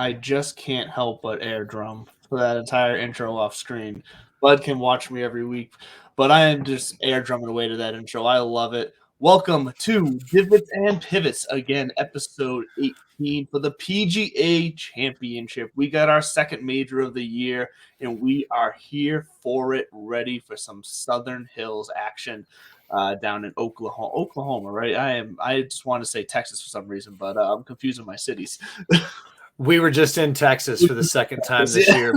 I just can't help but air drum for that entire intro off screen. Bud can watch me every week, but I am just air drumming away to that intro. I love it. Welcome to Divots and Pivots again, episode 18 for the PGA Championship. We got our second major of the year, and we are here for it, ready for some Southern Hills action. Down in Oklahoma, right? I just want to say Texas for some reason, but I'm confusing my cities. We were just in Texas for the second time this year,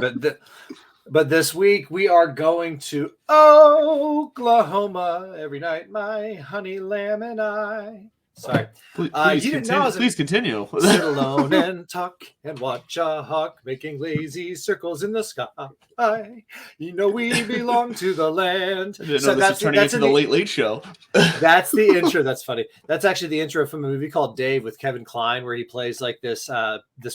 but this week we are going to Oklahoma every night. My honey lamb and I. Sorry, please continue. Sit alone and talk and watch a hawk making lazy circles in the sky. You know we belong to the land. I didn't know this was turning into the Late Late Show. That's the intro. That's funny. That's actually the intro from a movie called Dave with Kevin Kline, where he plays like this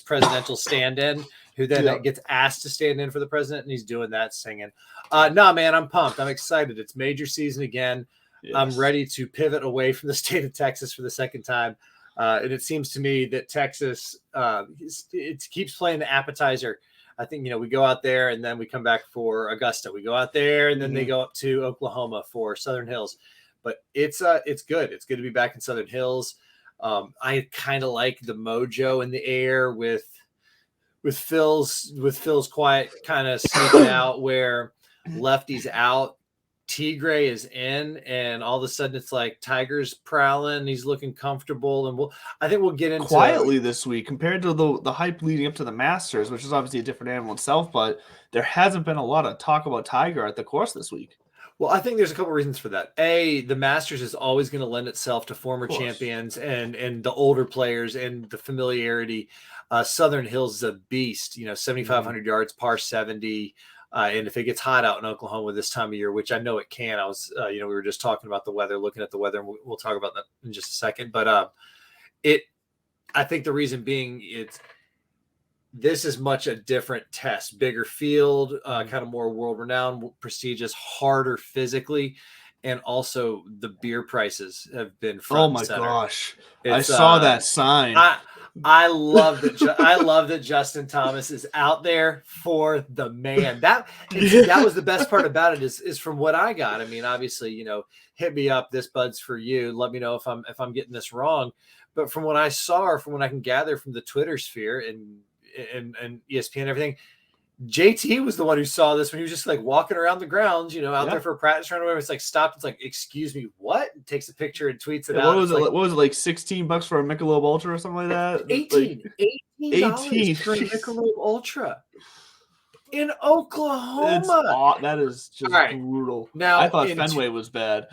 presidential stand-in who then gets asked to stand in for the president, and he's doing that singing. No, man, I'm pumped. I'm excited. It's major season again. Yes. I'm ready to pivot away from the state of Texas for the second time. And it seems to me that Texas, it keeps playing the appetizer. I think, we go out there and then we come back for Augusta. We go out there and then they go up to Oklahoma for Southern Hills. But it's good. It's good to be back in Southern Hills. I kind of like the mojo in the air with Phil's quiet kind of sneaking out where Lefty's out. Tigray is in, and all of a sudden it's like Tiger's prowling. He's looking comfortable, and I think we'll get into quietly this week compared to the hype leading up to the Masters, which is obviously a different animal itself. But there hasn't been a lot of talk about Tiger at the course this week. Well, I think there's a couple of reasons for that. A, the Masters is always going to lend itself to former champions and the older players and the familiarity. Southern Hills is a beast. 7,500 yards, par 70. And if it gets hot out in Oklahoma this time of year, which I know it can, we were just talking about the weather, looking at the weather, and we'll talk about that in just a second. But I think the reason being this is much a different test, bigger field, kind of more world-renowned, prestigious, harder physically, and also the beer prices have been front and center. Gosh, I saw that sign. I love that Justin Thomas is out there for the man. That was the best part about it is from what I got. I mean, obviously, hit me up. This Bud's for you. Let me know if I'm getting this wrong. But from what I saw, or from what I can gather from the Twitter sphere and ESPN and everything, JT was the one who saw this when he was just like walking around the grounds, out there for a practice run or whatever. It's like stopped. It's like, excuse me, what? And takes a picture and tweets it out. What was it like $16 for a Michelob Ultra or something like that? $18 for a Michelob Ultra in Oklahoma. That is just brutal. Now I thought Fenway was bad.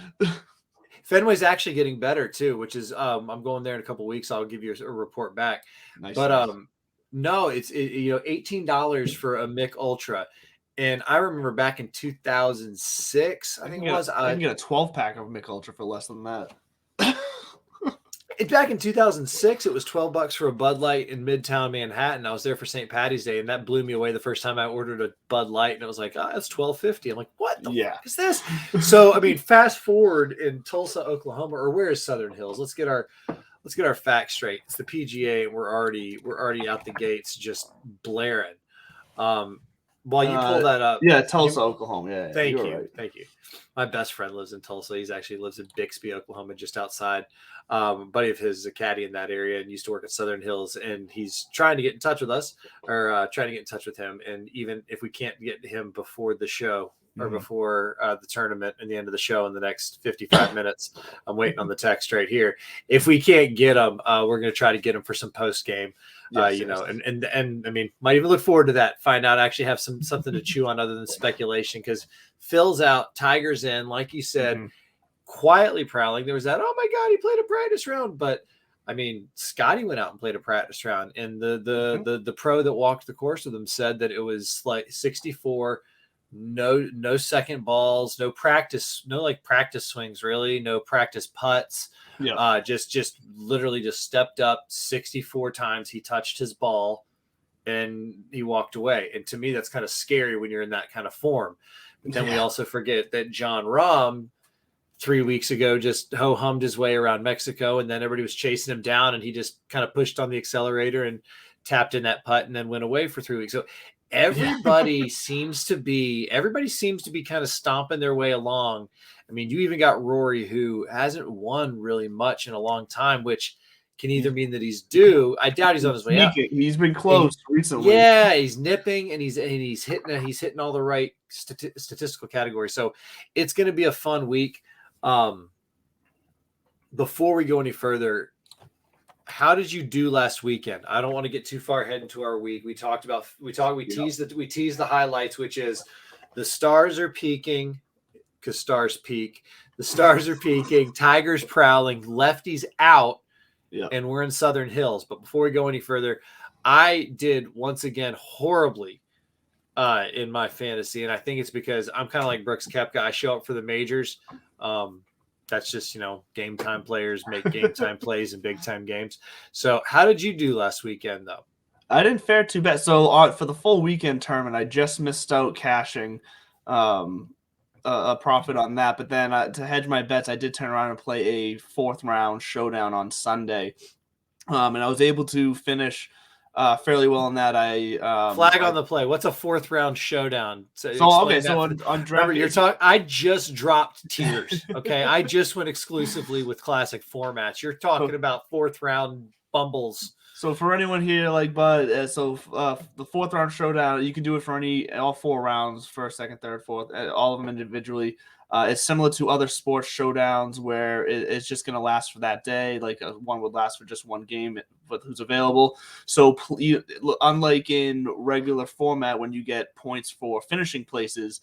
Fenway's actually getting better too, which is I'm going there in a couple of weeks. I'll give you a report back. Nice. But no, it's $18 for a Mick Ultra, and I remember back in 2006, I think it was. I can get a 12-pack of Mick Ultra for less than that. Back in 2006, it was $12 for a Bud Light in Midtown Manhattan. I was there for St. Patty's Day, and that blew me away the first time I ordered a Bud Light, and it was like, that's $12.50. I'm like, what the fuck is this? So, I mean, fast forward in Tulsa, Oklahoma, or where is Southern Hills? Let's get our facts straight. It's the PGA, and we're already out the gates just blaring. While you pull that up, Tulsa, Oklahoma. Yeah, thank you. My best friend lives in Tulsa. He actually lives in Bixby, Oklahoma, just outside. A buddy of his is a caddy in that area and used to work at Southern Hills, and he's trying to get in touch with us, or trying to get in touch with him. And even if we can't get him before the show or before the tournament and the end of the show in the next 55 minutes, I'm waiting on the text right here. If we can't get him, we're going to try to get him for some post game. And I mean, might even look forward to that. Find out, actually have something to chew on other than speculation, because Phil's out, Tiger's in, like you said, quietly prowling. There was that, oh my God, he played a practice round, but I mean, Scotty went out and played a practice round, and the pro that walked the course with him said that it was like 64, no second balls, no practice swings, really, no practice putts. Just literally just stepped up 64 times. He touched his ball and he walked away. And to me, that's kind of scary when you're in that kind of form. But then we also forget that John Rahm 3 weeks ago just ho-hummed his way around Mexico, and then everybody was chasing him down, and he just kind of pushed on the accelerator and tapped in that putt and then went away for 3 weeks. So everybody seems to be kind of stomping their way along. I mean, you even got Rory, who hasn't won really much in a long time, which can either mean that he's due. I doubt he's on his way out. He's been close recently. Yeah, he's nipping and he's hitting all the right statistical categories. So it's going to be a fun week. Before we go any further, how did you do last weekend? I don't want to get too far ahead into our week. We teased the highlights, which is the stars are peaking because stars peak. The stars are peaking. Tigers prowling. Lefties out. Yeah. And we're in Southern Hills. But before we go any further, I did once again horribly in my fantasy, and I think it's because I'm kind of like Brooks Koepka. I show up for the majors. That's just, game time players make game time plays in big time games. So how did you do last weekend, though? I didn't fare too bad. So for the full weekend tournament, I just missed out cashing a profit on that. But then to hedge my bets, I did turn around and play a 4th round showdown on Sunday. And I was able to finish fairly well in that. Flag on the play. What's a 4th round showdown? So on remember, you're talking. I just dropped tiers. Okay, I just went exclusively with classic formats. You're talking about 4th round bumbles. So for anyone here like Bud, the 4th round showdown, you can do it for all 4 rounds, 1st, 2nd, 3rd, 4th, all of them individually. It's similar to other sports showdowns where it's just going to last for that day. Like one would last for just one game, but who's available. So unlike in regular format, when you get points for finishing places,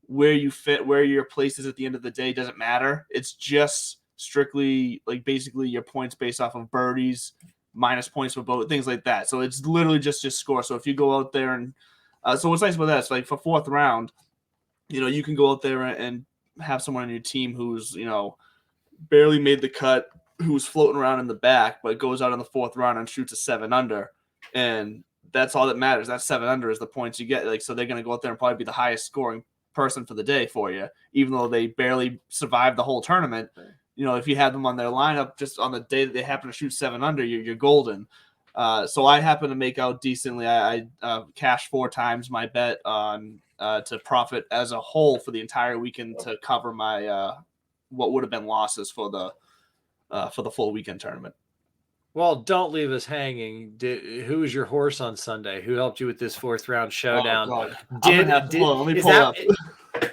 where your place is at the end of the day doesn't matter. It's just strictly like basically your points based off of birdies, minus points for both, things like that. So it's literally just your score. So if you go out there and so what's nice about that is like for 4th round, you can go out there and have someone on your team who's, barely made the cut, who's floating around in the back, but goes out in the 4th round and shoots a 7 under. And that's all that matters. That 7 under is the points you get. Like, so they're going to go out there and probably be the highest scoring person for the day for you, even though they barely survived the whole tournament. If you had them on their lineup just on the day that they happen to shoot 7 under, you're golden. So I happen to make out decently. I cashed 4 times my bet on to profit as a whole for the entire weekend to cover my what would have been losses for the full weekend tournament. Well, don't leave us hanging. Who was your horse on Sunday? Who helped you with this 4th round showdown? Oh, let me pull up.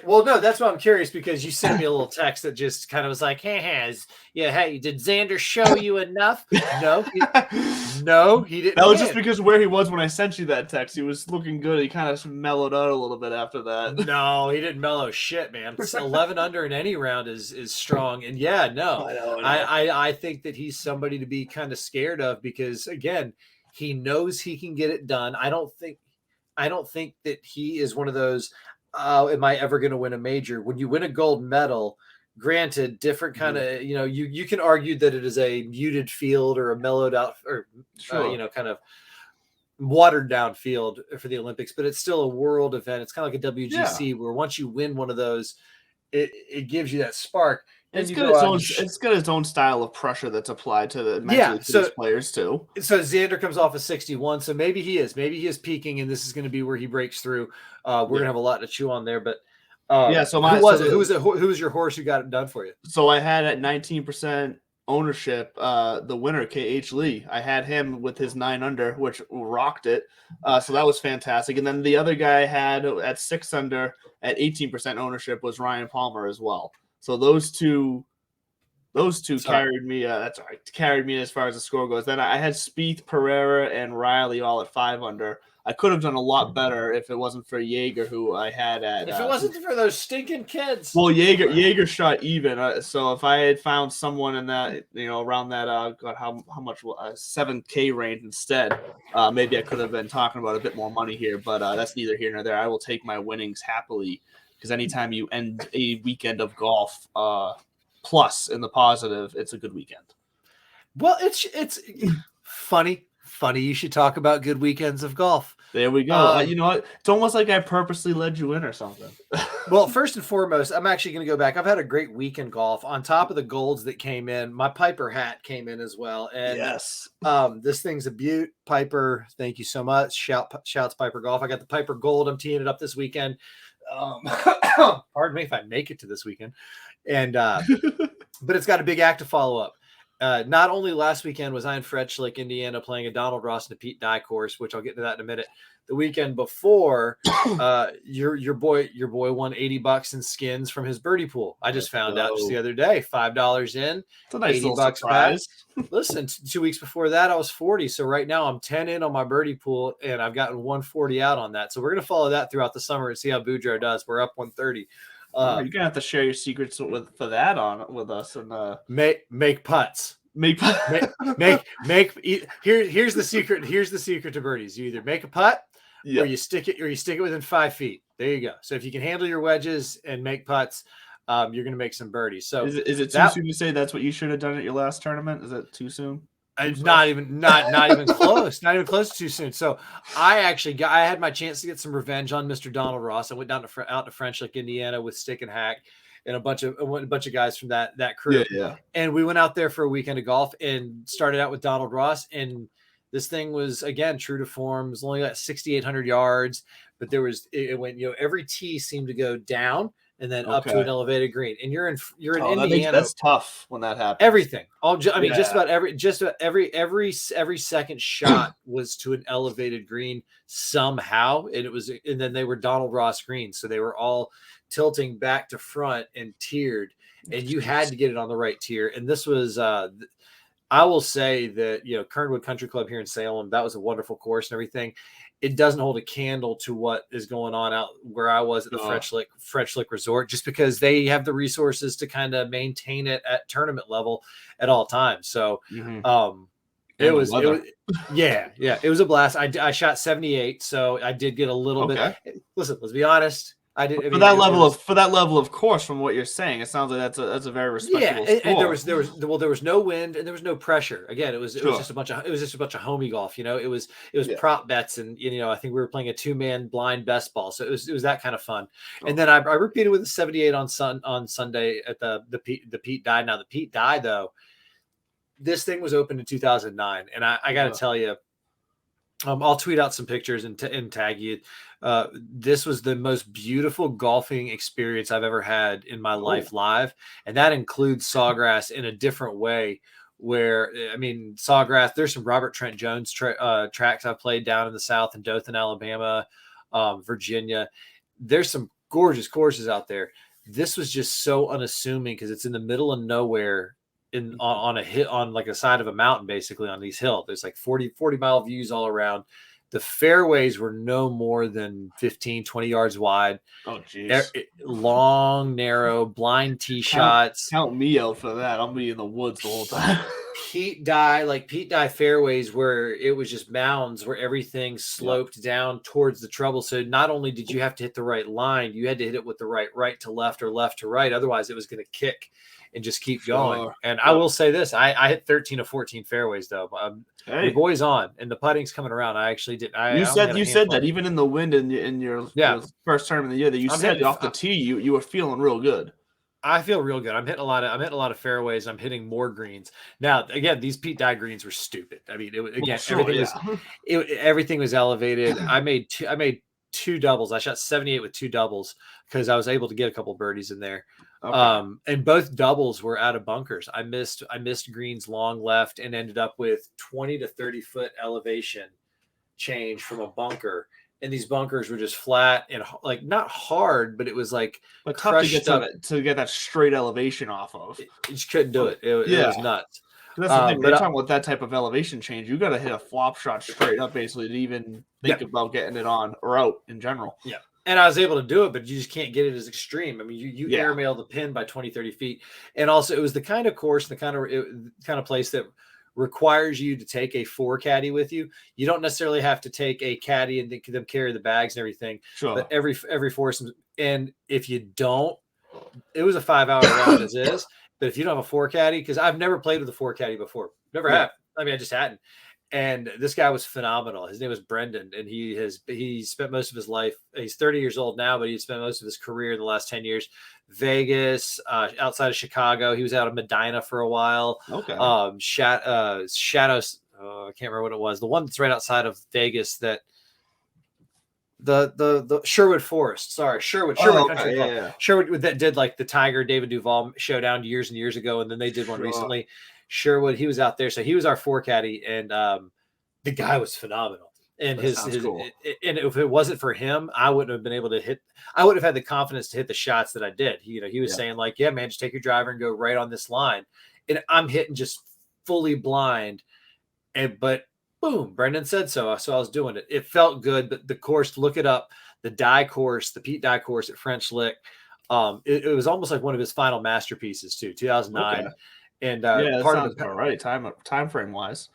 Well, no, that's why I'm curious, because you sent me a little text that just kind of was like, hey, did Xander show you enough? No, he didn't. That was just because of where he was when I sent you that text. He was looking good. He kind of mellowed out a little bit after that. No, he didn't mellow shit, man. 11 under in any round is strong. And yeah, no, I think that he's somebody to be kind of scared of, because again, he knows he can get it done. I don't think that he is one of those, am I ever going to win a major? When you win a gold medal, granted, different kind of, you can argue that it is a muted field or a mellowed out or, kind of watered down field for the Olympics, but it's still a world event. It's kind of like a WGC where once you win one of those, it gives you that spark. It's got its own style of pressure that's applied to the these players too. So Xander comes off of 61, so maybe he is peaking, and this is going to be where he breaks through. We're gonna have a lot to chew on there, but So who was your horse who got it done for you? So I had at 19% ownership the winner, KH Lee. I had him with his 9 under, which rocked it. So that was fantastic. And then the other guy I had at 6 under at 18% ownership was Ryan Palmer as well. So those two carried me. That's all right. Carried me as far as the score goes. Then I had Spieth, Pereira, and Riley all at 5 under. I could have done a lot better if it wasn't for Jaeger, who I had at. If it wasn't for those stinking kids. Well, Jaeger shot even. So if I had found someone in that, around that, how much 7K range instead, maybe I could have been talking about a bit more money here. But that's neither here nor there. I will take my winnings happily, because anytime you end a weekend of golf plus in the positive, it's a good weekend. Well, it's funny. You should talk about good weekends of golf. There we go. You know what? It's almost like I purposely led you in or something. Well, first and foremost, I'm actually going to go back. I've had a great week in golf. On top of the golds that came in, my Piper hat came in as well. And yes, this thing's a beaut. Piper, thank you so much. Shouts Piper Golf. I got the Piper Gold. I'm teeing it up this weekend. Pardon me if I make it to this weekend. And but it's got a big act to follow up. Not only last weekend was I in Fredschlick, Indiana, playing a Donald Ross and a Pete Dye course, which I'll get to that in a minute. The weekend before, your boy won $80 in skins from his birdie pool. I just found out just the other day, $5 in, it's a nice $80 surprise. back. Listen, 2 weeks before that, I was 40. So right now I'm 10 in on my birdie pool, and I've gotten 140 out on that. So we're gonna follow that throughout the summer and see how Boudreaux does. We're up 130. You're gonna have to share your secrets for that on with us and make putts. Here's the secret. Here's the secret to birdies. You either make a putt or you stick it within 5 feet. There you go. So if you can handle your wedges and make putts, you're gonna make some birdies. So is it too soon to say that's what you should have done at your last tournament? Is that too soon? Not even close. Not even close to too soon. So I had my chance to get some revenge on Mr. Donald Ross. I went out to Frenchlick, Indiana with Stick and Hack and a bunch of guys from that crew. Yeah. And we went out there for a weekend of golf and started out with Donald Ross. And this thing was, again, true to form. It was only got 6,800 yards, but it went, every tee seemed to go down and then up to an elevated green. And you're in Indiana. That's tough when that happens. Everything. Just about every second shot was to an elevated green somehow. And then they were Donald Ross greens. So they were all tilting back to front and tiered, and you had to get it on the right tier. And this was, I will say that, Kernwood Country Club here in Salem, that was a wonderful course and everything. It doesn't hold a candle to what is going on out where I was at the Frenchlick Resort, just because they have the resources to kind of maintain it at tournament level at all times. So, it was a blast. I shot 78, so I did get a little bit. Listen, let's be honest. For that level of course, from what you're saying, it sounds like that's a very respectable score. And there was no wind and there was no pressure. Again, it was just a bunch of homie golf. It was prop bets, and I think we were playing a 2-man blind best ball, so it was that kind of fun. And then I repeated with the 78 on Sunday at the Pete Dye. Now the Pete Dye, though, this thing was opened in 2009, and I got to tell you. I'll tweet out some pictures and tag you. This was the most beautiful golfing experience I've ever had in my life live. And that includes Sawgrass in a different way where, Sawgrass, there's some Robert Trent Jones tracks I've played down in the South in Dothan, Alabama, Virginia. There's some gorgeous courses out there. This was just so unassuming because it's in the middle of nowhere. On a hit on like a side of a mountain, basically on these hills. There's like 40 mile views all around. The fairways were no more than 15, 20 yards wide. Oh, geez. Long, narrow, blind tee shots. Count me out for that. I'll be in the woods the whole time. Pete Dye fairways where it was just mounds where everything sloped down towards the trouble. So not only did you have to hit the right line, you had to hit it with the right to left or left to right. Otherwise, it was going to kick and just keep going. And I will say this, I hit 13 of 14 fairways though. The boy's on and the putting's coming around. I actually did. You said that even in the wind in your first tournament of the year that you said off the tee, you were feeling real good. I feel real good. I'm hitting a lot of fairways. I'm hitting more greens. Now, again, these Pete Dye greens were stupid. Everything was elevated. I made two doubles. I shot 78 with 2 doubles because I was able to get a couple birdies in there. Okay. And both doubles were out of bunkers. I missed greens long left and ended up with 20 to 30 foot elevation change from a bunker. And these bunkers were just flat and like not hard, but it was like tough to get that straight elevation off of. You just couldn't do it. It was nuts. That's the thing. When you're talking about that type of elevation change, you got to hit a flop shot straight up basically to even think about getting it on or out in general. Yeah. And I was able to do it, but you just can't get it as extreme. I mean, you airmail the pin by 20, 30 feet. And also it was the kind of course, the kind of place that requires you to take a 4 caddy with you. You don't necessarily have to take a caddy and them carry the bags and everything. Sure. But every foursome, and if you don't, it was a 5-hour round as is. But if you don't have a 4 caddy, because I've never played with a 4 caddy before, never have. I mean, I just hadn't. And this guy was phenomenal. His name was Brendan, and he spent most of his life. He's 30 years old now, but he spent most of his career in the last 10 years, Vegas, outside of Chicago. He was out of Medina for a while. Okay. Shadows. I can't remember what it was. The one that's right outside of Vegas. That the Sherwood Forest. Sorry, Sherwood Country Club. Yeah. Sherwood that did like the Tiger David Duval showdown years and years ago, and then they did one recently. Sherwood, he was out there, so he was our four caddy, and the guy was phenomenal. And his cool. And if it wasn't for him, I wouldn't have been able to hit. I would have had the confidence to hit the shots that I did. He was saying like, "Yeah, man, just take your driver and go right on this line," and I'm hitting just fully blind, but boom, Brendan said so. So I was doing it. It felt good, but the course, look it up. The Pete Dye course at French Lick. It was almost like one of his final masterpieces too, 2009. Okay. And part of the right time frame wise.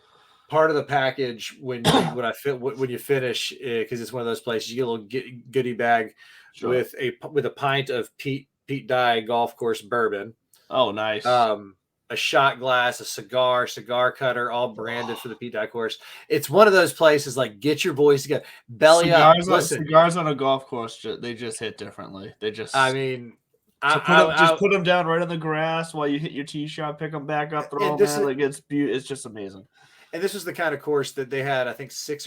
Part of the package when you finish, because it's one of those places, you get a little goodie bag with a pint of Pete Dye golf course bourbon. Oh, nice. A shot glass, a cigar cutter, all branded for the Pete Dye course. It's one of those places like get your boys together, belly up. Listen, cigars on a golf course, they just hit differently. They just. I mean, put them down right on the grass while you hit your tee shot, pick them back up, throw them in. Like it's just amazing. And this was the kind of course that they had, I think, six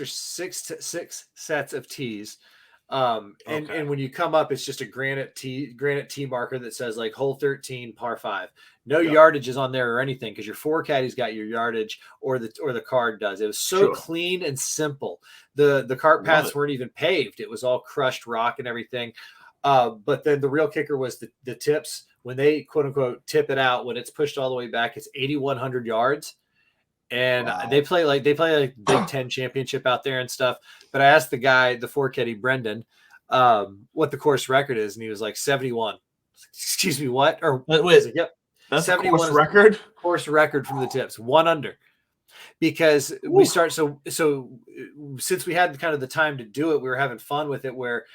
sets of tees. And when you come up, it's just a granite tee marker that says like hole 13, par 5. No yardage is on there or anything because your four caddy's got your yardage or the card does. It was so clean and simple. The cart paths weren't even paved. It was all crushed rock and everything. But then the real kicker was the tips. When they quote unquote tip it out, when it's pushed all the way back, it's 8,100 yards. And they play like Big Ten championship out there and stuff. But I asked the guy, the four caddy Brendan, what the course record is, and he was like 71. Excuse me, what? Or wait, yep, that's 71 course record. Course record from the tips, 1 under. Because we start so since we had kind of the time to do it, we were having fun with it. Where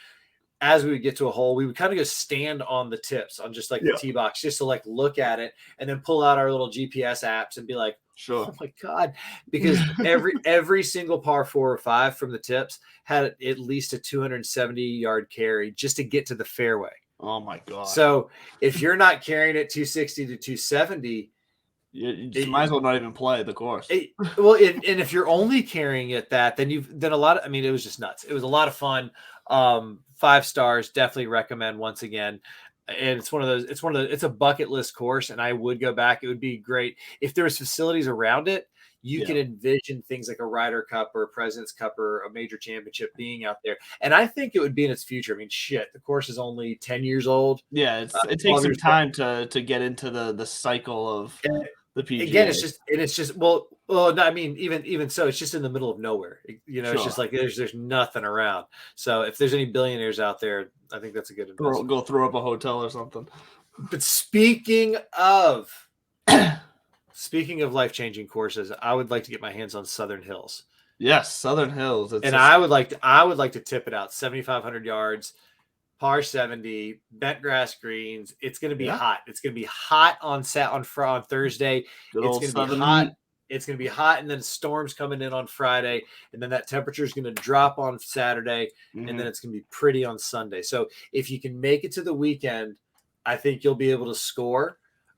as we would get to a hole, we would kind of go stand on the tips on just like the tee box, just to like look at it, and then pull out our little GPS apps and be like, oh my God, because every single par 4 or 5 from the tips had at least a 270-yard carry just to get to the fairway. Oh my God. So if you're not carrying it 260 to 270, you might as well not even play the course. And if you're only carrying it then a lot of, I mean, it was just nuts. It was a lot of fun. 5 stars, definitely recommend once again. And it's a bucket list course, and I would go back. It would be great if there was facilities around it. You can envision things like a Ryder Cup or a President's Cup or a major championship being out there. And I think it would be in its future. I mean, shit, the course is only 10 years old. Yeah, it takes some time to get into the cycle of the PGA. Again, it's just well, no, I mean, even so, it's just in the middle of nowhere. It's just like there's nothing around. So if there's any billionaires out there, I think that's a good investment. Go throw up a hotel or something. But speaking of life-changing courses, I would like to get my hands on Southern Hills. Yes, Southern Hills. I would like to tip it out 7,500 yards, par 70, bent grass greens. It's going to be hot. It's going to be hot on Thursday. Good it's going to be hot. It's going to be hot, and then storms coming in on Friday, and then that temperature is going to drop on Saturday, and then it's going to be pretty on Sunday. So if you can make it to the weekend, I think you'll be able to score.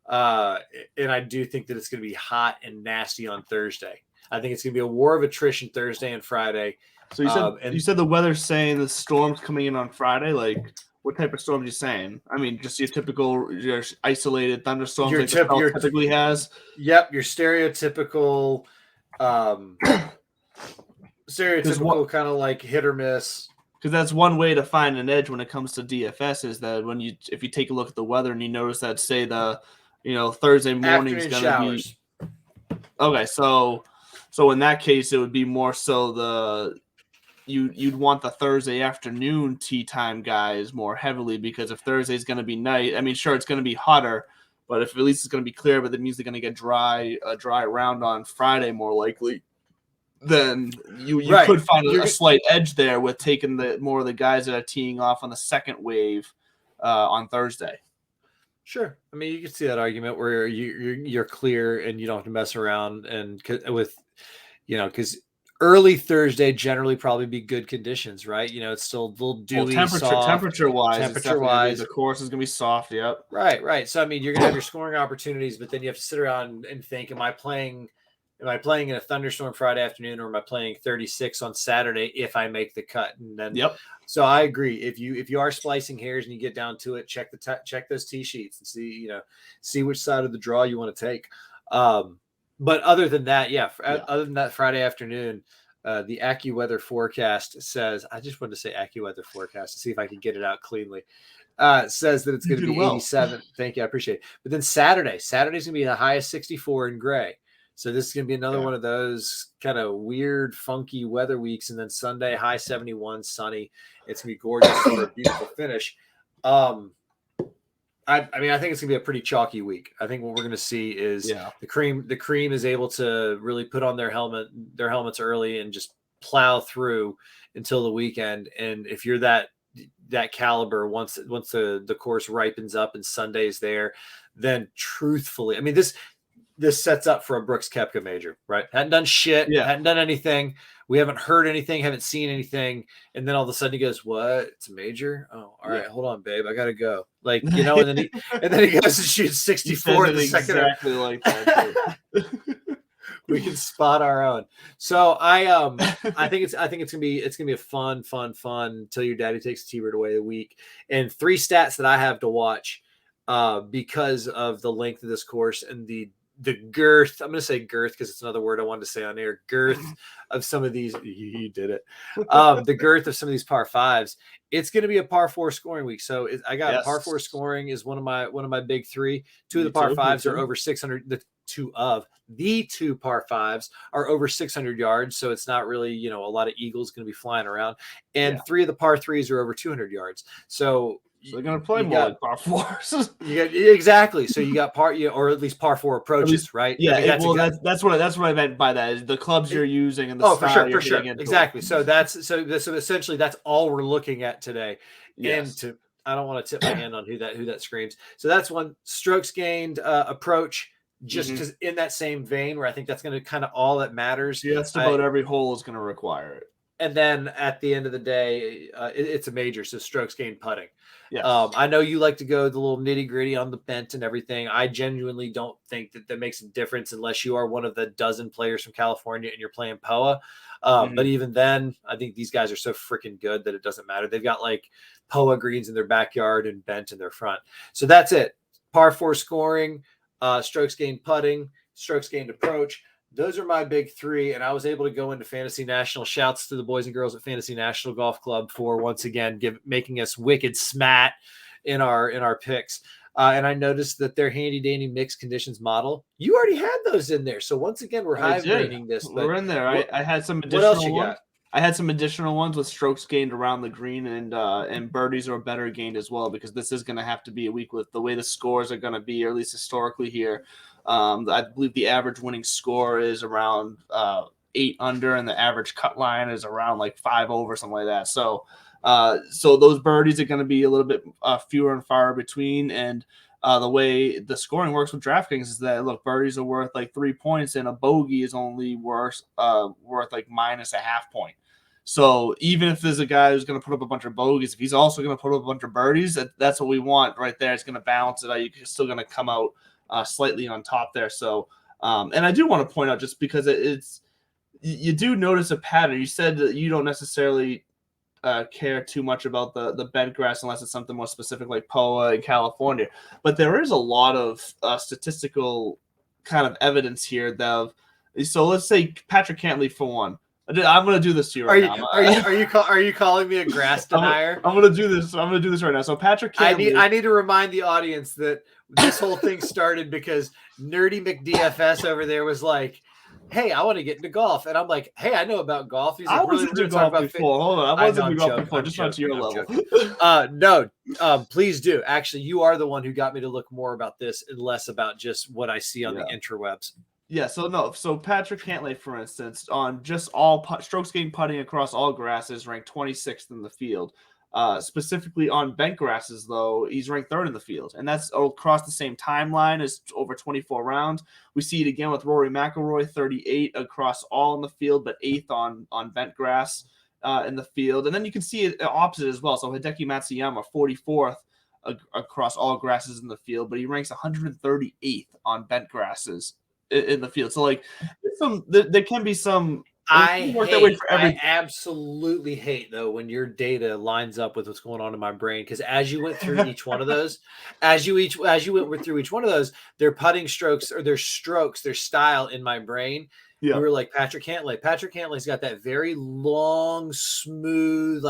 And I do think that it's going to be hot and nasty on Thursday. I think it's going to be a war of attrition Thursday and Friday. So you said the weather's saying the storm's coming in on Friday. Like, what type of storms are you saying? I mean, just your isolated thunderstorms like the typically has. Yep, your stereotypical, kind of like hit or miss. Because that's one way to find an edge when it comes to DFS is that if you take a look at the weather and you notice that, say Thursday morning is going to be okay. So in that case, it would be more so you'd want the Thursday afternoon tee time guys more heavily, because if Thursday is going to be night, I mean, sure, it's going to be hotter, but if at least it's going to be clear, but that means they're going to get a dry round on Friday more likely, then you could find a slight edge there with taking more of the guys that are teeing off on the second wave on Thursday. Sure. I mean, you can see that argument where you're clear and you don't have to mess around and with because early Thursday generally probably be good conditions, right? It's still a little dewy, temperature wise, the course is gonna be soft. Yep. Right. So I mean, you're gonna have your scoring opportunities, but then you have to sit around and think: Am I playing in a thunderstorm Friday afternoon, or am I playing 36 on Saturday if I make the cut? And then, So I agree. If you are splicing hairs and you get down to it, check those tee sheets and see which side of the draw you want to take. But other than that, other than that Friday afternoon, the AccuWeather forecast says, I just wanted to say AccuWeather forecast to see if I can get it out cleanly. Says that it's going to be 87. Thank you. I appreciate it. But then Saturday's going to be the highest 64 in gray. So this is going to be another one of those kind of weird, funky weather weeks. And then Sunday, high 71, sunny. It's going to be gorgeous for a beautiful finish. I mean, I think it's going to be a pretty chalky week. I think what we're going to see is the cream is able to really put on their helmets early and just plow through until the weekend. And if you're that caliber, once the course ripens up and Sunday's there, then truthfully, I mean, this sets up for a Brooks Koepka major, right? Hadn't done shit, hadn't done anything. We haven't heard anything, haven't seen anything. And then all of a sudden he goes, what? It's a major? Oh, all right, hold on, babe. I got to go. And then he goes and shoots 64 in the second. Exactly like that. We can spot our own. So I think it's gonna be a fun till your daddy takes the T-bird away the week. And 3 stats that I have to watch because of the length of this course and the girth. I'm going to say girth because it's another word I wanted to say on air. Girth of some of these. You did it. The girth of some of these par 5s. It's going to be a par 4 scoring week. So I got par 4 scoring is one of my big 3. 2 of the par 5s are over 600. The 2 par 5s are over 600 yards. So it's not really, a lot of eagles going to be flying around. And 3 of the par 3s are over 200 yards. So they're going to play more like par 4s. Exactly. So you got or at least par 4 approaches, right? Yeah. I mean, that's what I meant by that is the clubs you're using and the style for sure. Exactly. So essentially that's all we're looking at today. Yes. And I don't want to tip my hand on who that screams. So that's one. Strokes gained approach. Just because in that same vein where I think that's going to kind of all that matters. Just about every hole is going to require it. And then at the end of the day, it's a major. So strokes gained putting. Yes. I know you like to go the little nitty gritty on the bent and everything. I genuinely don't think that makes a difference unless you are one of the dozen players from California and you're playing POA. But even then, I think these guys are so freaking good that it doesn't matter. They've got like POA greens in their backyard and bent in their front. So that's it. Par 4 scoring, strokes gained putting, strokes gained approach. Those are my big 3, and I was able to go into Fantasy National. Shouts to the boys and girls at Fantasy National Golf Club for once again making us wicked smat in our picks. And I noticed that their handy dandy mixed conditions model, you already had those in there. So once again, we're high grading this. We're in there. I had some additional. What else you got? I had some additional ones with strokes gained around the green and birdies or better gained as well, because this is going to have to be a week with the way the scores are going to be, or at least historically here. I believe the average winning score is around 8 under, and the average cut line is around like 5 over, something like that. So those birdies are going to be a little bit fewer and far between. And the way the scoring works with DraftKings is that, look, birdies are worth like 3 points, and a bogey is only worth like minus a half point. So even if there's a guy who's going to put up a bunch of bogeys, if he's also going to put up a bunch of birdies, that's what we want right there. It's going to balance it out. You're still going to come out slightly on top there. So, and I do want to point out, just because you do notice a pattern. You said that you don't necessarily care too much about the bent grass unless it's something more specific like POA in California. But there is a lot of statistical kind of evidence here. So let's say Patrick Cantley for one. I'm going to do this to you right now. Are you calling me a grass denier? I'm going to do this. I'm going to do this right now. So Patrick Cantley. I need to remind the audience that this whole thing started because Nerdy McDFS over there was like, hey, I want to get into golf. And I'm like, hey, I know about golf. He's like, I wasn't into golf before. Hold on. I wasn't into golf before, just not to your level. No, please do. Actually, you are the one who got me to look more about this and less about just what I see on the interwebs. Yeah, so Patrick Cantlay, for instance, on just all strokes gained putting across all grasses, ranked 26th in the field. Specifically on bent grasses, though, he's ranked third in the field, and that's across the same timeline as over 24 rounds. We see it again with Rory McIlroy, 38 across all in the field, but eighth on bent grass in the field. And then you can see it opposite as well. So Hideki Matsuyama, 44th across all grasses in the field, but he ranks 138th on bent grasses in the field. So like there can be some. I absolutely hate though when your data lines up with what's going on in my brain, because as you went through each one of those, as you went through each one of those, their putting strokes or their strokes, their style in my brain. Yeah. We were like Patrick Cantlay. Patrick Cantlay's got that very long, smooth,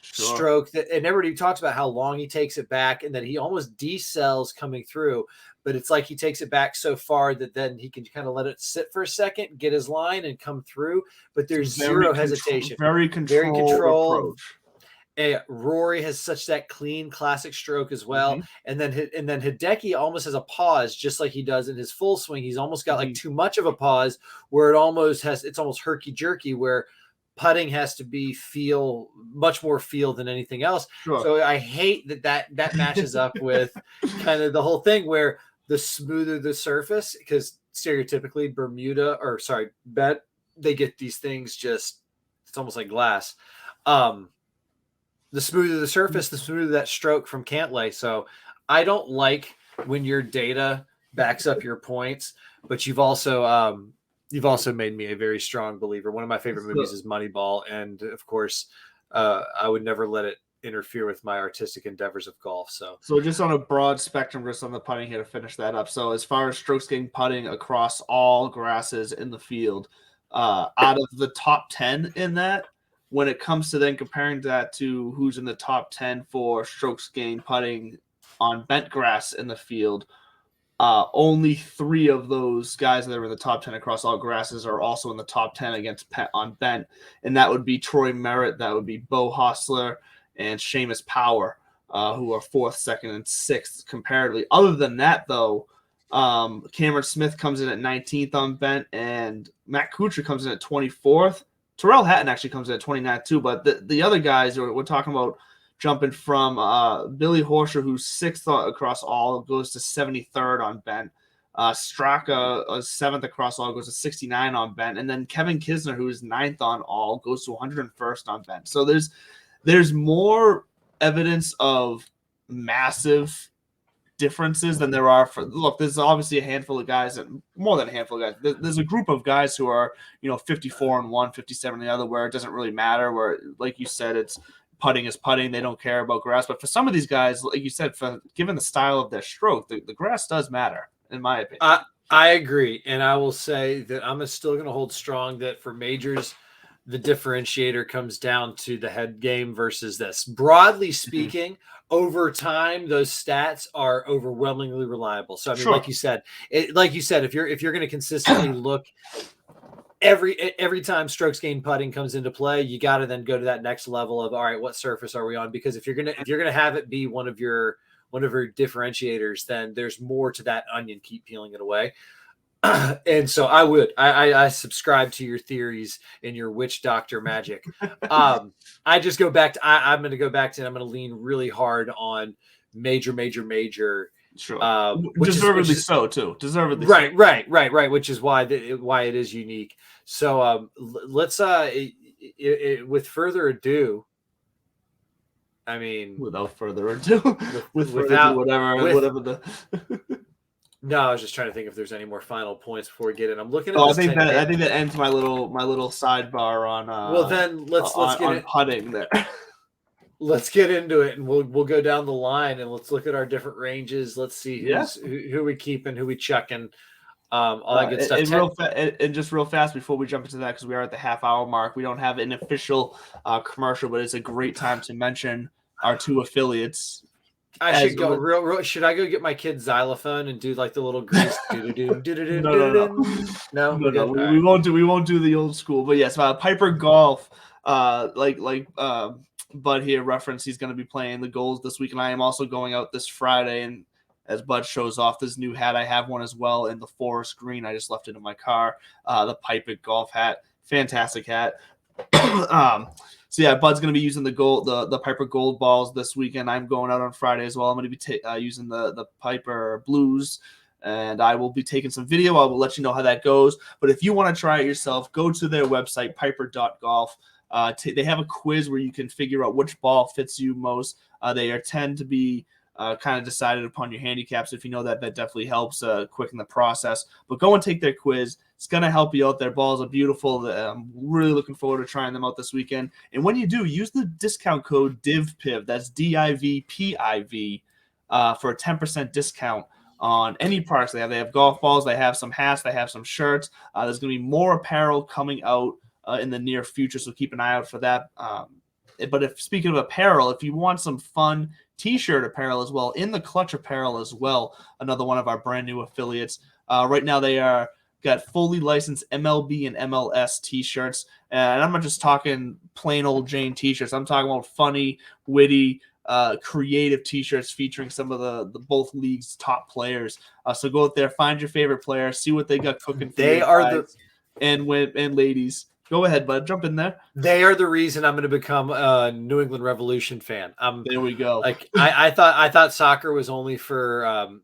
stroke that, and everybody talks about how long he takes it back and that he almost decells coming through. But it's like he takes it back so far that then he can kind of let it sit for a second, get his line, and come through. But there's zero hesitation. Very controlled approach. Rory has such that clean, classic stroke as well. And then Hideki almost has a pause, just like he does in his full swing. He's almost got like too much of a pause, where it's almost herky jerky, where putting has to be much more feel than anything else. Sure. So I hate that matches up with kind of the whole thing where the smoother the surface, because stereotypically bent, they get these things it's almost like glass. The smoother the surface, the smoother that stroke from Cantlay. So I don't like when your data backs up your points, but you've also made me a very strong believer. One of my favorite movies is Moneyball, and of course, I would never let it interfere with my artistic endeavors of golf. So just on a broad spectrum, just on the putting here to finish that up. So as far as strokes gained putting across all grasses in the field, out of the top 10 in that, when it comes to then comparing that to who's in the top 10 for strokes gained putting on bent grass in the field, only 3 of those guys that are in the top 10 across all grasses are also in the top 10 on bent, and that would be Troy Merritt, that would be Bo Hostler, and Seamus Power, who are 4th, 2nd, and 6th comparatively. Other than that, though, Cameron Smith comes in at 19th on bent, and Matt Kuchar comes in at 24th. Terrell Hatton actually comes in at 29th too, but the other guys, we're talking about jumping from Billy Horschel, who's 6th across all, goes to 73rd on bent. Straka, 7th across all, goes to 69 on bent. And then Kevin Kisner, who is 9th on all, goes to 101st on bent. So there's more evidence of massive differences than there are there's obviously a handful of guys, and more than a handful of guys. There's a group of guys who are, 54 and 1, 57 and the other, where it doesn't really matter, where, like you said, it's putting is putting. They don't care about grass. But for some of these guys, like you said, given the style of their stroke, the grass does matter, in my opinion. I agree. And I will say that I'm still going to hold strong that for majors, the differentiator comes down to the head game versus this. Broadly speaking, over time, those stats are overwhelmingly reliable. So I mean, like you said, if you're going to consistently look every time strokes gained putting comes into play, you got to then go to that next level of, all right, what surface are we on? Because if you're gonna have it be one of your differentiators, then there's more to that onion. Keep peeling it away. And so I subscribe to your theories and your witch doctor magic. I just go back to, I'm going to go back to, I'm going to lean really hard on major. Sure. Deservedly so too. Deservedly. Right. Which is why it is unique. So let's with further ado, I mean, without further ado, whatever the. No, I was just trying to think if there's any more final points before we get in. I'm looking at. I think that ends my little sidebar on. Well, then let's get putting there. Let's get into it, and we'll go down the line, and let's look at our different ranges. Let's see who we keep and who we chucking, all that good stuff. And just real fast before we jump into that, because we are at the half-hour mark, we don't have an official commercial, but it's a great time to mention our 2 affiliates. I should go real. Should I go get my kid's xylophone and do like the little grease? No. We won't do the old school. But yes, Piper Golf, Bud here referenced, he's going to be playing the Golds this week, and I am also going out this Friday. And as Bud shows off this new hat, I have one as well in the forest green. I just left it in my car. The Piper Golf hat, fantastic hat. So yeah, Bud's going to be using the Piper Gold balls this weekend. I'm going out on Friday as well. I'm going to be using the Piper Blues, and I will be taking some video. I will let you know how that goes. But if you want to try it yourself, go to their website, piper.golf. They have a quiz where you can figure out which ball fits you most. They tend to be kind of decided upon your handicaps. If you know that definitely helps quicken the process. But go and take their quiz. It's going to help you out. Their balls are beautiful. I'm really looking forward to trying them out this weekend. And when you do, use the discount code DIVPIV. That's DIVPIV for a 10% discount on any products they have. They have golf balls. They have some hats. They have some shirts. There's going to be more apparel coming out in the near future, so keep an eye out for that. But speaking of apparel, if you want some fun T-shirt apparel as well, in the Clutch apparel as well, another one of our brand new affiliates. Right now they are got fully licensed MLB and MLS T-shirts, and I'm not just talking plain old Jane T-shirts. I'm talking about funny, witty, creative T-shirts featuring some of the both leagues' top players. So go out there, find your favorite player, see what they got cooking for They you are guys and ladies. Go ahead, bud. Jump in there. They are the reason I'm going to become a New England Revolution fan. There we go. Like I thought soccer was only for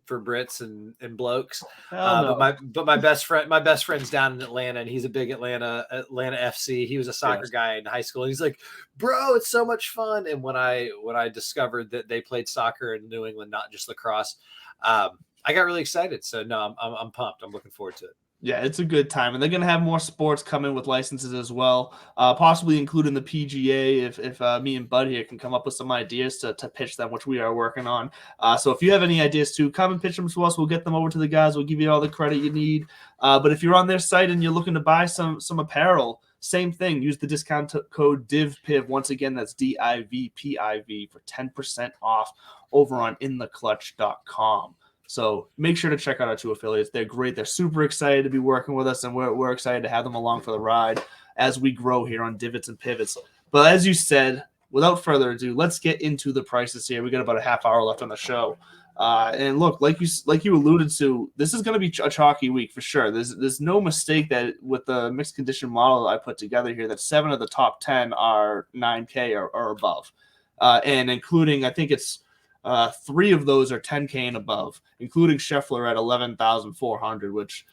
Brits and blokes. No. But my best friend's down in Atlanta, and he's a big Atlanta FC. He was a soccer guy in high school. And he's like, bro, it's so much fun. And when I discovered that they played soccer in New England, not just lacrosse, I got really excited. So no, I'm pumped. I'm looking forward to it. Yeah, it's a good time, and they're gonna have more sports coming with licenses as well, possibly including the PGA. If me and Bud here can come up with some ideas to pitch them, which we are working on. So if you have any ideas too, come and pitch them to us. We'll get them over to the guys. We'll give you all the credit you need. But if you're on their site and you're looking to buy some apparel, same thing. Use the discount code DIVPIV. Once again, that's DIVPIV for 10% off over on intheclutch.com. So make sure to check out our two affiliates. They're great. They're super excited to be working with us, and we're excited to have them along for the ride as we grow here on Divots and Pivots. But as you said, without further ado, let's get into the prices here. We got about a half hour left on the show. And look, like you alluded to, this is going to be a chalky week for sure. There's no mistake that with the mixed condition model I put together here, that 7 of the top 10 are 9K or above, and including, I think it's 3 of those are 10K and above, including Scheffler at 11,400, which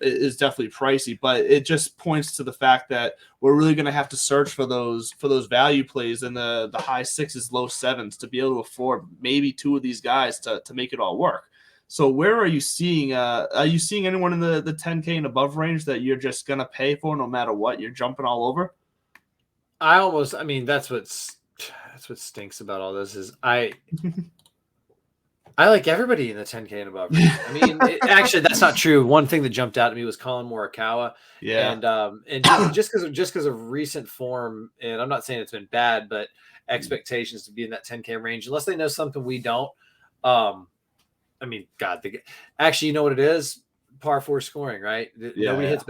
is definitely pricey. But it just points to the fact that we're really going to have to search for those value plays in the high 6s, low 7s to be able to afford maybe 2 of these guys to make it all work. So where are you seeing? Are you seeing anyone in the 10K and above range that you're just going to pay for no matter what? You're jumping all over? That's what stinks about all this is I like everybody in the 10K and above. I mean, actually, that's not true. One thing that jumped out at me was Colin Morikawa. Yeah. And just because of recent form, and I'm not saying it's been bad, but expectations to be in that 10K range, unless they know something we don't. I mean, God, actually, you know what it is? Par 4 scoring, right? Nobody hits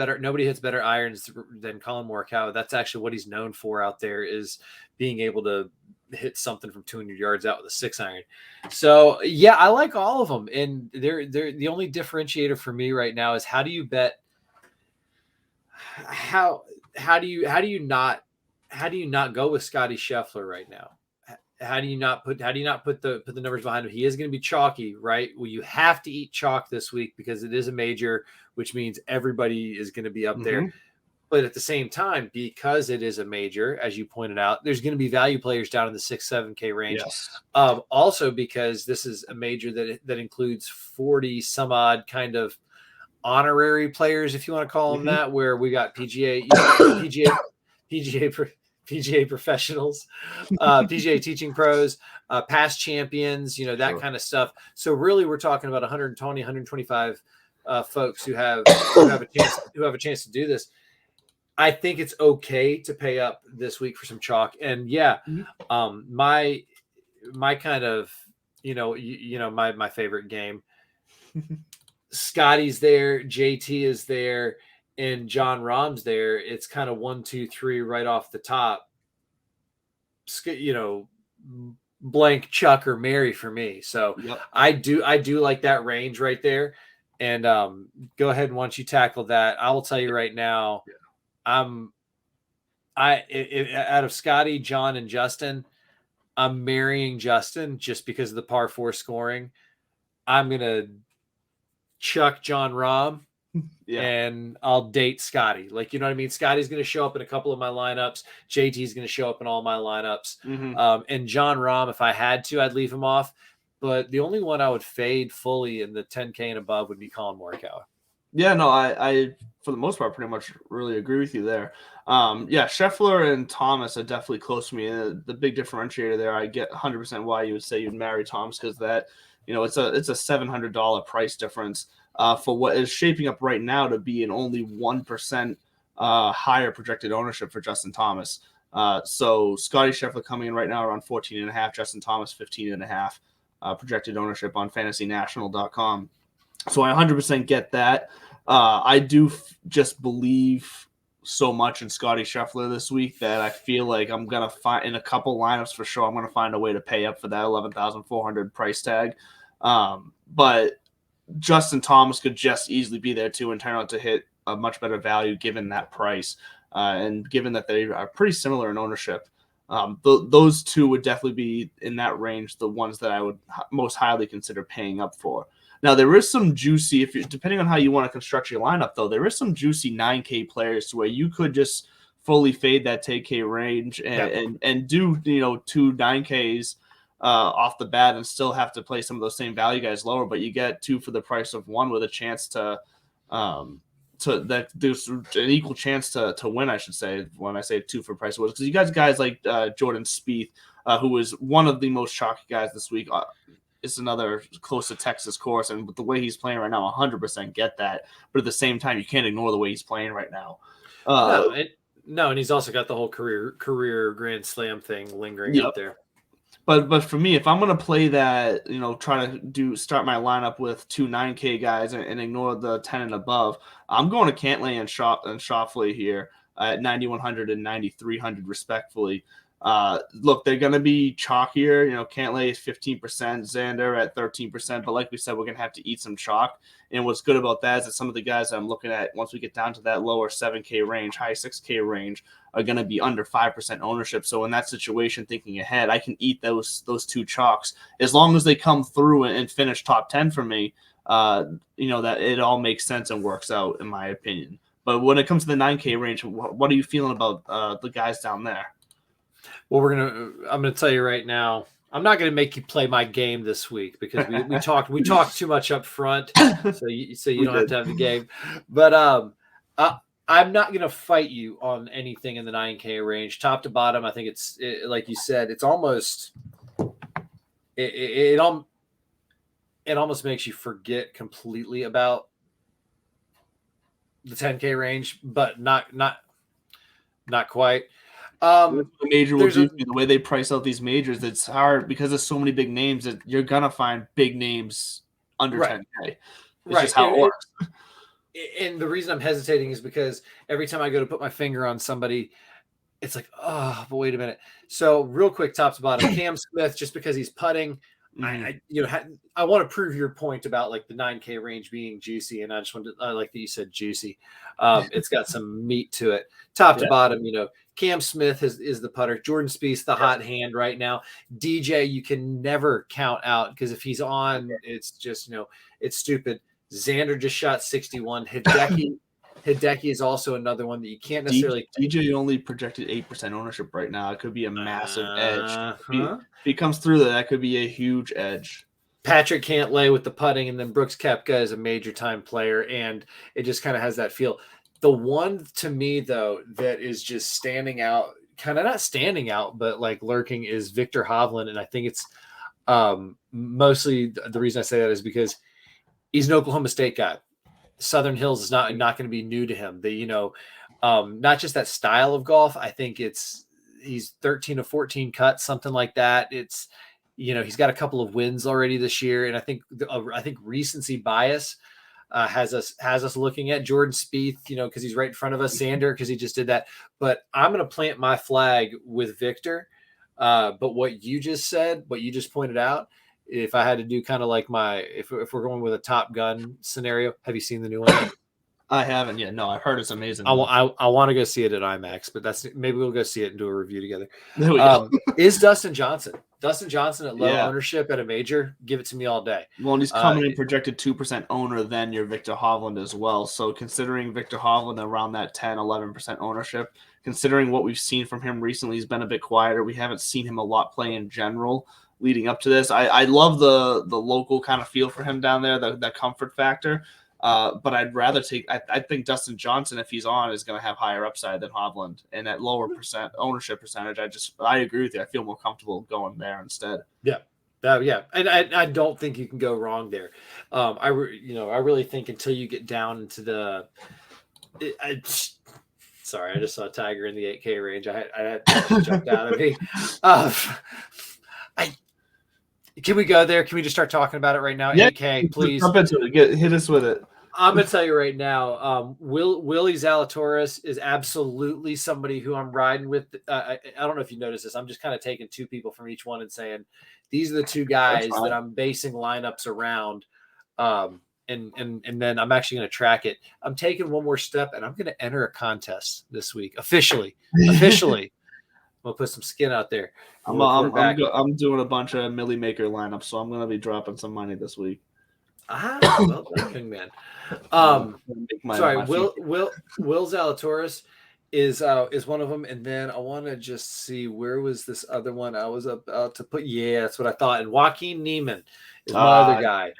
better irons than Colin Morikawa. That's actually what he's known for out there, is being able to hit something from 200 yards out with a 6-iron. So yeah, I like all of them, and they're the only differentiator for me right now is how do you bet? How do you not go with Scotty Scheffler right now? How do you not put the numbers behind him? He is going to be chalky, right? Well, you have to eat chalk this week because it is a major, which means everybody is going to be up there. But at the same time, because it is a major, as you pointed out, there's going to be value players down in the 6-7K range. Yes. Also, because this is a major that includes 40 some odd kind of honorary players, if you want to call them that, where we got PGA professionals, PGA teaching pros, past champions, that kind of stuff. So really, we're talking about 120, 125 folks who have a chance to do this. I think it's okay to pay up this week for some chalk. And yeah, my kind of, my favorite game, Scotty's there, JT is there, and John Rahm's there. It's kind of 1, 2, 3 right off the top, blank, Chuck, or Mary for me. So I do like that range right there. And go ahead, and once you tackle that, I will tell you right now, I'm Out of Scotty, John, and Justin, I'm marrying Justin just because of the par 4 scoring. I'm gonna chuck John Rahm and I'll date Scotty. Like, you know what I mean? Scotty's going to show up in a couple of my lineups. JT's going to show up in all my lineups. And John Rahm, if I had to, I'd leave him off. But the only one I would fade fully in the 10K and above would be Colin Morikawa. Yeah, no, I for the most part pretty much really agree with you there. Yeah, Scheffler and Thomas are definitely close to me. And the big differentiator there, I get 100% why you would say you'd marry Thomas, because that, it's a $700 price difference for what is shaping up right now to be an only 1% higher projected ownership for Justin Thomas. So Scotty Scheffler coming in right now around 14.5, Justin Thomas 15.5 projected ownership on FantasyNational.com. So I 100% get that. I do just believe so much in Scotty Scheffler this week that I feel like I'm going to find in a couple lineups for sure, I'm going to find a way to pay up for that 11,400 price tag. But Justin Thomas could just easily be there too and turn out to hit a much better value given that price. And given that they are pretty similar in ownership. Those two would definitely be in that range, the ones that I would most highly consider paying up for. Now, there is some juicy, depending on how you want to construct your lineup, though, there is some juicy 9K players to where you could just fully fade that 10K range and do, 2 9Ks off the bat and still have to play some of those same value guys lower, but you get 2 for the price of 1 with a chance to that there's an equal chance to win, I should say, when I say 2 for price of 1, because you guys like Jordan Spieth, who was one of the most chalky guys this week. It's another close to Texas course, and with the way he's playing right now, 100% get that. But at the same time, you can't ignore the way he's playing right now. And he's also got the whole career Grand Slam thing lingering out there. But for me, if I'm going to play that, try to start my lineup with 2 9K guys and ignore the 10 and above, I'm going to Cantlay and Schauffele here at 9,100 and 9,300 respectfully. Look, they're going to be chalkier. Cantlay is 15%, Xander at 13%. But like we said, we're going to have to eat some chalk. And what's good about that is that some of the guys that I'm looking at, once we get down to that lower 7K range, high 6K range, are going to be under 5% ownership. So in that situation, thinking ahead, I can eat those 2 chalks as long as they come through and finish top 10 for me. That it all makes sense and works out, in my opinion. But when it comes to the 9K range, what are you feeling about the guys down there? Well, I'm gonna tell you right now, I'm not gonna make you play my game this week because we talked too much up front, so you don't have to have the game. But I'm not gonna fight you on anything in the 9K range, top to bottom. I think like you said, it's almost it almost makes you forget completely about the 10K range, but not quite. The major will do the way they price out these majors. It's hard because there's so many big names that you're gonna find big names under 10K. It's just how it works. And the reason I'm hesitating is because every time I go to put my finger on somebody, it's like, oh, but wait a minute. So real quick, top to bottom, Cam Smith, just because he's putting, I want to prove your point about like the 9K range being juicy, and I like that you said juicy. It's got some meat to it. Top to bottom, Cam Smith is the putter. Jordan Spieth, the hot hand right now. DJ, you can never count out because if he's on, it's just it's stupid. Xander just shot 61. Hideki is also another one that you can't necessarily. DJ only projected 8% ownership right now. It could be a massive edge. If he comes through that could be a huge edge. Patrick Cantlay with the putting, and then Brooks Koepka is a major time player, and it just kind of has that feel. The one to me, though, that is just standing out, kind of not standing out, but like lurking, is Victor Hovland. And I think it's mostly the reason I say that is because he's an Oklahoma State guy. Southern Hills is not going to be new to him. Not just that style of golf. I think he's 13 to 14 cuts, something like that. It's, he's got a couple of wins already this year. And I think recency bias has us looking at Jordan Spieth, because he's right in front of us, Xander, because he just did that. But I'm going to plant my flag with Victor. But what you just said, what you just pointed out, if I had to do kind of like if we're going with a Top Gun scenario, have you seen the new one? I haven't yet. No, I've heard it's amazing. I want to go see it at IMAX, but maybe we'll go see it and do a review together. There we go. Is Dustin Johnson at low Yeah. ownership at a major? Give it to me all day. Well, and he's coming in projected 2% owner than your Victor Hovland as well. So considering Victor Hovland around that 10, 11% ownership, considering what we've seen from him recently, he's been a bit quieter. We haven't seen him a lot play in general leading up to this. I love the local kind of feel for him down there, that comfort factor. But I'd rather take. I think Dustin Johnson, if he's on, is going to have higher upside than Hovland, and at lower ownership percentage. I agree with you. I feel more comfortable going there instead. Yeah. Yeah, and I don't think you can go wrong there. I really think until you get down into the, sorry, I just saw a tiger in the 8K range. I had to jump out of me. Can we go there? Can we just start talking about it right now? Yeah, 8K, please. Jump into it. Hit us with it. I'm going to tell you right now, Willie Zalatoris is absolutely somebody who I'm riding with. I don't know if you noticed this. I'm just kind of taking two people from each one and saying, these are the two guys that I'm basing lineups around. And then I'm actually going to track it. I'm taking one more step, and I'm going to enter a contest this week. Officially. We'll put some skin out there. I'm doing a bunch of Millie Maker lineups, so I'm going to be dropping some money this week. Well done, man. Sorry, Will Zalatoris is one of them, and then I want to just see where was this other one I was about to put. Yeah, that's what I thought. And Joaquin Niemann is my other guy.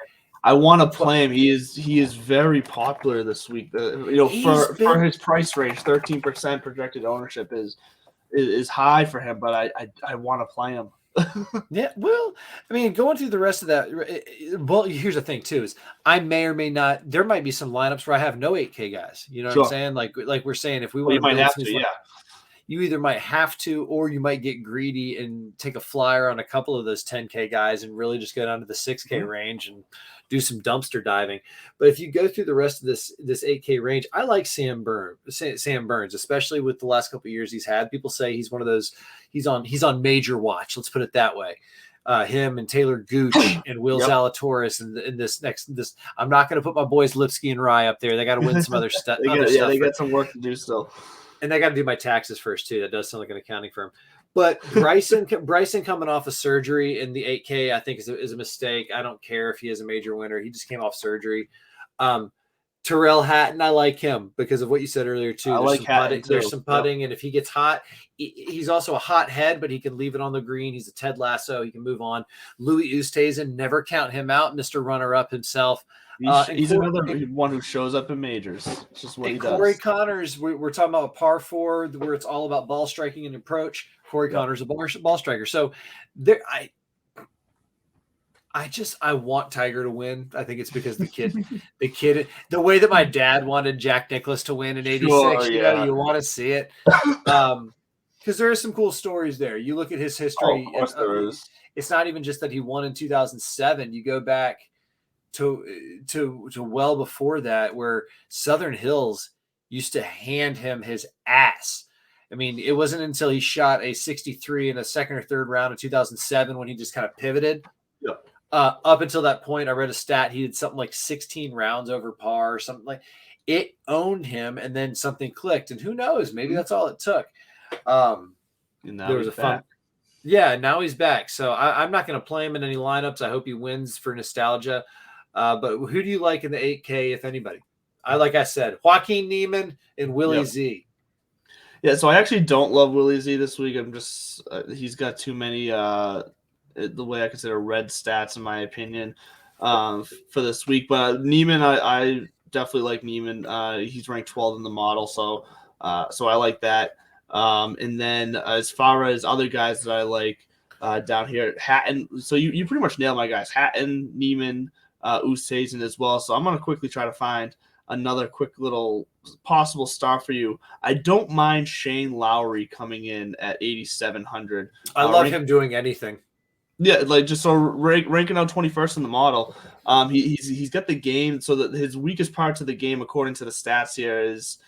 I want to play him. He is very popular this week. For his price range, 13% projected ownership is high for him, but I want to play him. Yeah, well, I mean, going through the rest of that, well, here's the thing too: is I may or may not. There might be some lineups where I have no 8K guys. You know what I'm saying? Like we're saying, if we want, you might have to, yeah. You either might have to, or you might get greedy and take a flyer on a couple of those 10K guys and really just go down to the 6K range and do some dumpster diving. But if you go through the rest of this 8K range, I like Sam Burns, especially with the last couple of years he's had. People say he's one of those. He's on major watch. Let's put it that way. Him and Taylor Gooch and Will Zalatoris and this. I'm not going to put my boys Lipsky and Rye up there. They got to win some other stuff. They got some work to do still. And I got to do my taxes first too. That does sound like an accounting firm. But Bryson coming off of surgery in the 8K, I think is a mistake. I don't care if he is a major winner. He just came off surgery. Tyrrell Hatton, I like him because of what you said earlier too. There's some putting, and if he gets hot, he's also a hot head, but he can leave it on the green. He's a Ted Lasso. He can move on. Louis Oosthuizen, never count him out. Mr. Runner-up himself. He's another one who shows up in majors. It's just what he does. Corey Connors, we're talking about a par 4 where it's all about ball striking and approach. Corey Connors, a ball striker. So there, I want Tiger to win. I think it's because the kid, the way that my dad wanted Jack Nicklaus to win in '86. You want to see it, because there are some cool stories there. You look at his history. Of course there is. It's not even just that he won in 2007. You go back to well before that, where Southern Hills used to hand him his ass. I mean, it wasn't until he shot a 63 in the second or third round of 2007 when he just kind of pivoted. Yeah. Up until that point, I read a stat. He did something like 16 rounds over par or something like it owned him. And then something clicked, and who knows, maybe that's all it took. There was a fun. Yeah. Now he's back. So I'm not going to play him in any lineups. I hope he wins for nostalgia. But who do you like in the 8K, if anybody? Like I said, Joaquin Niemann and Willie Z. Yeah, so I actually don't love Willie Z this week. I'm just he's got too many the way I consider red stats in my opinion for this week. But Niemann, I definitely like Niemann. He's ranked 12th in the model, so I like that. And then as far as other guys that I like down here, Hatton. So you pretty much nailed my guys. Hatton, Niemann, Oosthuizen as well. So I'm gonna quickly try to find another quick little possible star for you. I don't mind Shane Lowry coming in at 8,700. I love him doing anything. Yeah, like just so ranking out 21st in the model. He's got the game, so that his weakest parts of the game, according to the stats here, is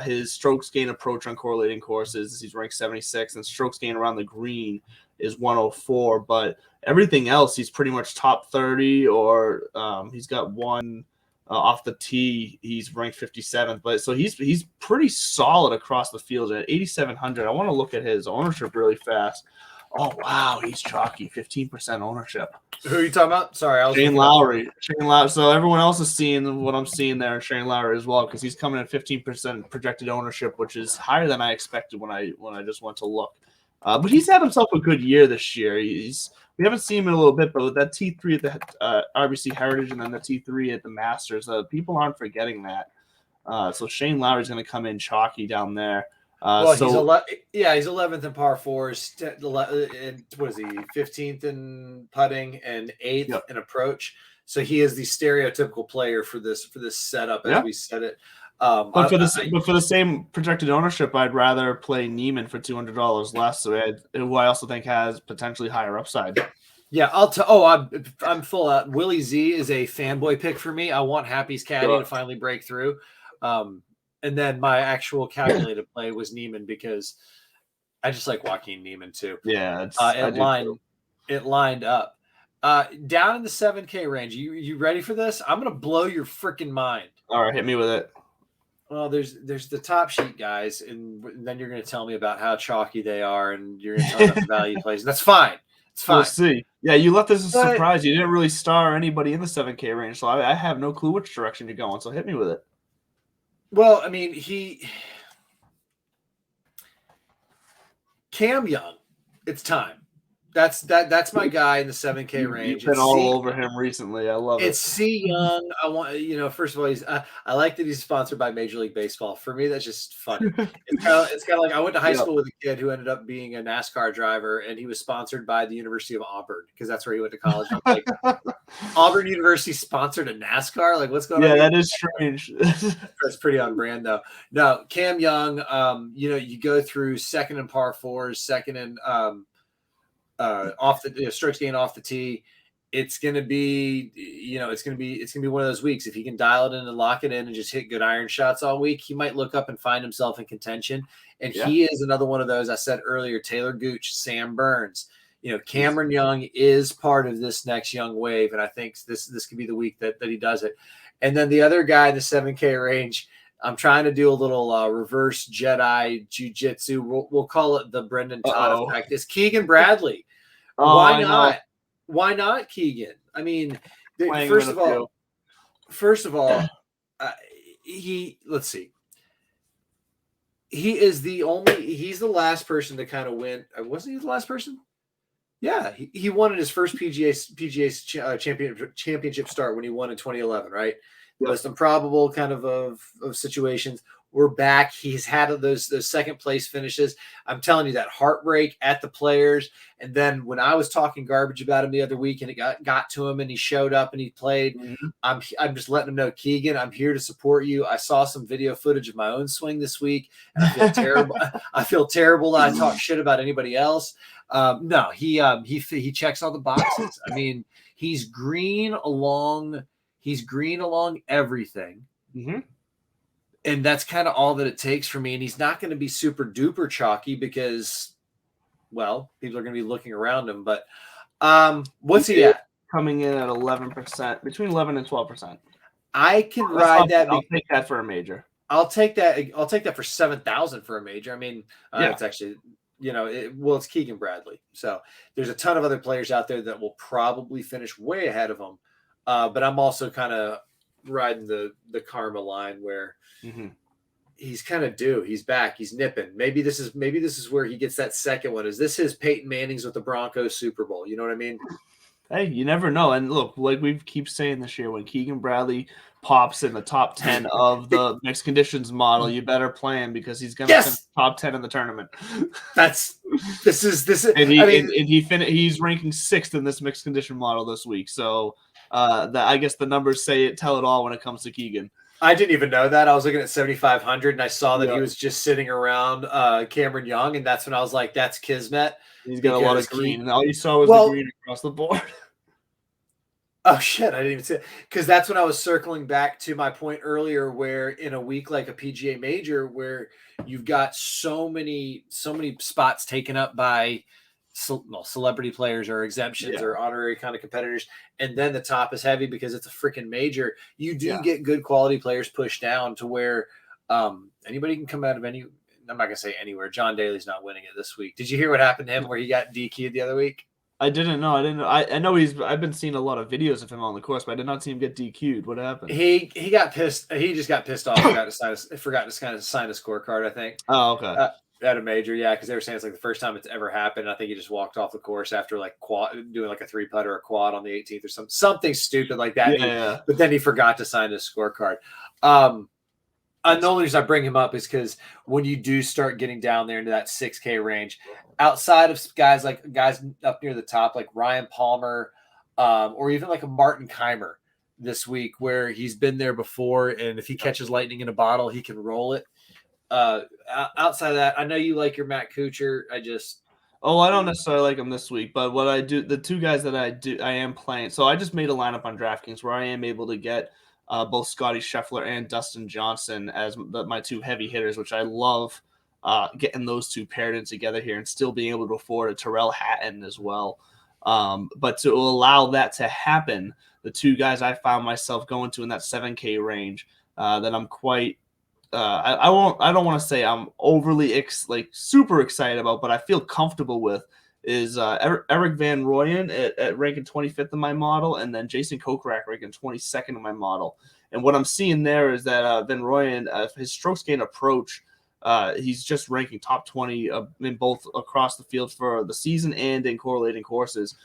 his strokes gain approach on correlating courses. He's ranked 76, and strokes gain around the green is 104. But everything else, he's pretty much top 30, or he's got one Off the tee, he's ranked 57th, but so he's pretty solid across the field at 8,700. I want to look at his ownership really fast. Oh wow, he's chalky, 15% ownership. Who are you talking about? Sorry, I was Shane Lowry. Shane Lowry. So everyone else is seeing what I'm seeing there in Shane Lowry as well, because he's coming at 15% projected ownership, which is higher than I expected when I just went to look. But he's had himself a good year this year. We haven't seen him in a little bit, but with that T3 at the RBC Heritage and then the T3 at the Masters, people aren't forgetting that. So Shane Lowry's going to come in chalky down there. He's 11th in par fours. And what is he? 15th in putting and 8th in approach. So he is the stereotypical player for this setup, as we said it. But for the same projected ownership, I'd rather play Neiman for $200 less, who I also think has potentially higher upside. Yeah, I'm full out. Willie Z is a fanboy pick for me. I want Happy's caddy to finally break through. And then my actual calculated play was Neiman because I just like Joaquin Neiman too. Yeah, it lined up. Down in the 7K range. You ready for this? I'm gonna blow your freaking mind. All right, hit me with it. Well, there's the top sheet guys, and then you're going to tell me about how chalky they are, and you're going to tell me about the value plays. That's fine. It's fine. We'll see. Yeah, you left this as a surprise. You didn't really star anybody in the 7K range, so I have no clue which direction you're going. So hit me with it. Well, I mean, Cam Young. It's time. That's my guy in the 7K range. You've been all over him recently. I love it. It's C Young. I want first of all, I like that he's sponsored by Major League Baseball. For me, that's just funny. It's kind of like I went to high school with a kid who ended up being a NASCAR driver, and he was sponsored by the University of Auburn because that's where he went to college. I'm like, Auburn University sponsored a NASCAR? Like, what's going on? Yeah, that is strange. That's pretty on brand, though. No, Cam Young. You go through second in par fours, second in off the strokes gained off the tee. It's gonna be one of those weeks. If he can dial it in and lock it in and just hit good iron shots all week, he might look up and find himself in contention. And he is another one of those. I said earlier, Taylor Gooch, Sam Burns. Cameron Young is part of this next young wave, and I think this could be the week that he does it. And then the other guy in the 7K range, I'm trying to do a little reverse Jedi jiu-jitsu. We'll call it the Brendan Todd effect. It's Keegan Bradley. Why not? Why not Keegan? I mean, first of all, let's see. He's the last person to kind of win. Wasn't he the last person? Yeah, he won in his first PGA championship start when he won in 2011, right? Most improbable kind of situations. We're back. He's had those second place finishes. I'm telling you, that heartbreak at the Players. And then when I was talking garbage about him the other week and it got to him and he showed up and he played, I'm just letting him know, Keegan, I'm here to support you. I saw some video footage of my own swing this week and I feel terrible. I feel terrible that I talk shit about anybody else. No, he checks all the boxes. I mean, he's green along everything. Mm-hmm. And that's kind of all that it takes for me. And he's not going to be super duper chalky because, well, people are going to be looking around him. But what's he at? Coming in at 11%, between 11 and 12%. I can ride that. I'll take that for a major. I'll take that for 7,000 for a major. I mean, it's actually, it's Keegan Bradley. So there's a ton of other players out there that will probably finish way ahead of him. But I'm also kind of riding the karma line where he's kind of due. He's back. He's nipping. Maybe this is where he gets that second one. Is this his Peyton Manning's with the Broncos Super Bowl? You know what I mean? Hey, you never know. And look, like we keep saying this year, when Keegan Bradley pops in the top 10 of the mixed conditions model, you better play him because he's going to finish top 10 in the tournament. This is. And he's ranking 6th in this mixed condition model this week. So I guess the numbers tell it all when it comes to Keegan. I didn't even know that. I was looking at 7,500 and I saw that he was just sitting around Cameron Young, and that's when I was like, "That's kismet." He's got a lot of green, and all you saw was the green across the board. Oh shit! I didn't even see it because that's when I was circling back to my point earlier, where in a week like a PGA Major, where you've got so many spots taken up by celebrity players or exemptions or honorary kind of competitors. And then the top is heavy because it's a freaking major. You do get good quality players pushed down to where anybody can come out of any. I'm not going to say anywhere. John Daly's not winning it this week. Did you hear what happened to him where he got DQ'd the other week? I didn't know. I know I've been seeing a lot of videos of him on the course, but I did not see him get DQ'd. What happened? He got pissed. He just got pissed off. Forgot to kind of sign a scorecard, I think. Oh, okay. At a major, yeah, because they were saying it's like the first time it's ever happened. I think he just walked off the course after like doing like a 3-putter or quad on the 18th or something stupid like that. Yeah. But then he forgot to sign his scorecard. And the only reason I bring him up is because when you do start getting down there into that 6K range, outside of guys up near the top, like Ryan Palmer, or even like a Martin Keimer this week, where he's been there before, and if he catches lightning in a bottle, he can roll it. Outside of that, I know you like your Matt Kuchar. I don't necessarily like him this week, but what I do, the two guys that I am playing. So I just made a lineup on DraftKings where I am able to get both Scotty Scheffler and Dustin Johnson as my two heavy hitters, which I love getting those two paired in together here and still being able to afford a Tyrrell Hatton as well. But to allow that to happen, the two guys I found myself going to in that 7K range that I'm quite I don't want to say I'm overly super excited about, but I feel comfortable with is Eric Van Rooyen at ranking 25th in my model, and then Jason Kokrak ranking 22nd in my model. And what I'm seeing there is that Van Rooyen, his strokes gain approach, he's just ranking top 20 in both across the field for the season and in correlating courses.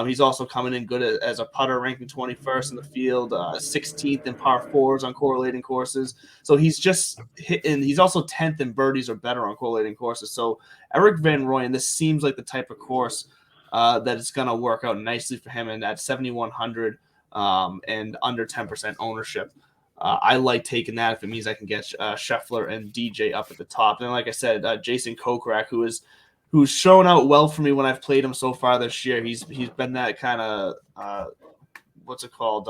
He's also coming in good as a putter, ranking 21st in the field, 16th in par fours on correlating courses. So he's just hitting. He's also 10th in birdies or better on correlating courses. So Eric Van Rooyen, this seems like the type of course that is going to work out nicely for him. And at 7,100 and under 10% ownership, I like taking that if it means I can get Scheffler and DJ up at the top. And like I said, Jason Kokrak, who's shown out well for me when I've played him so far this year. He's been that kind of what's it called?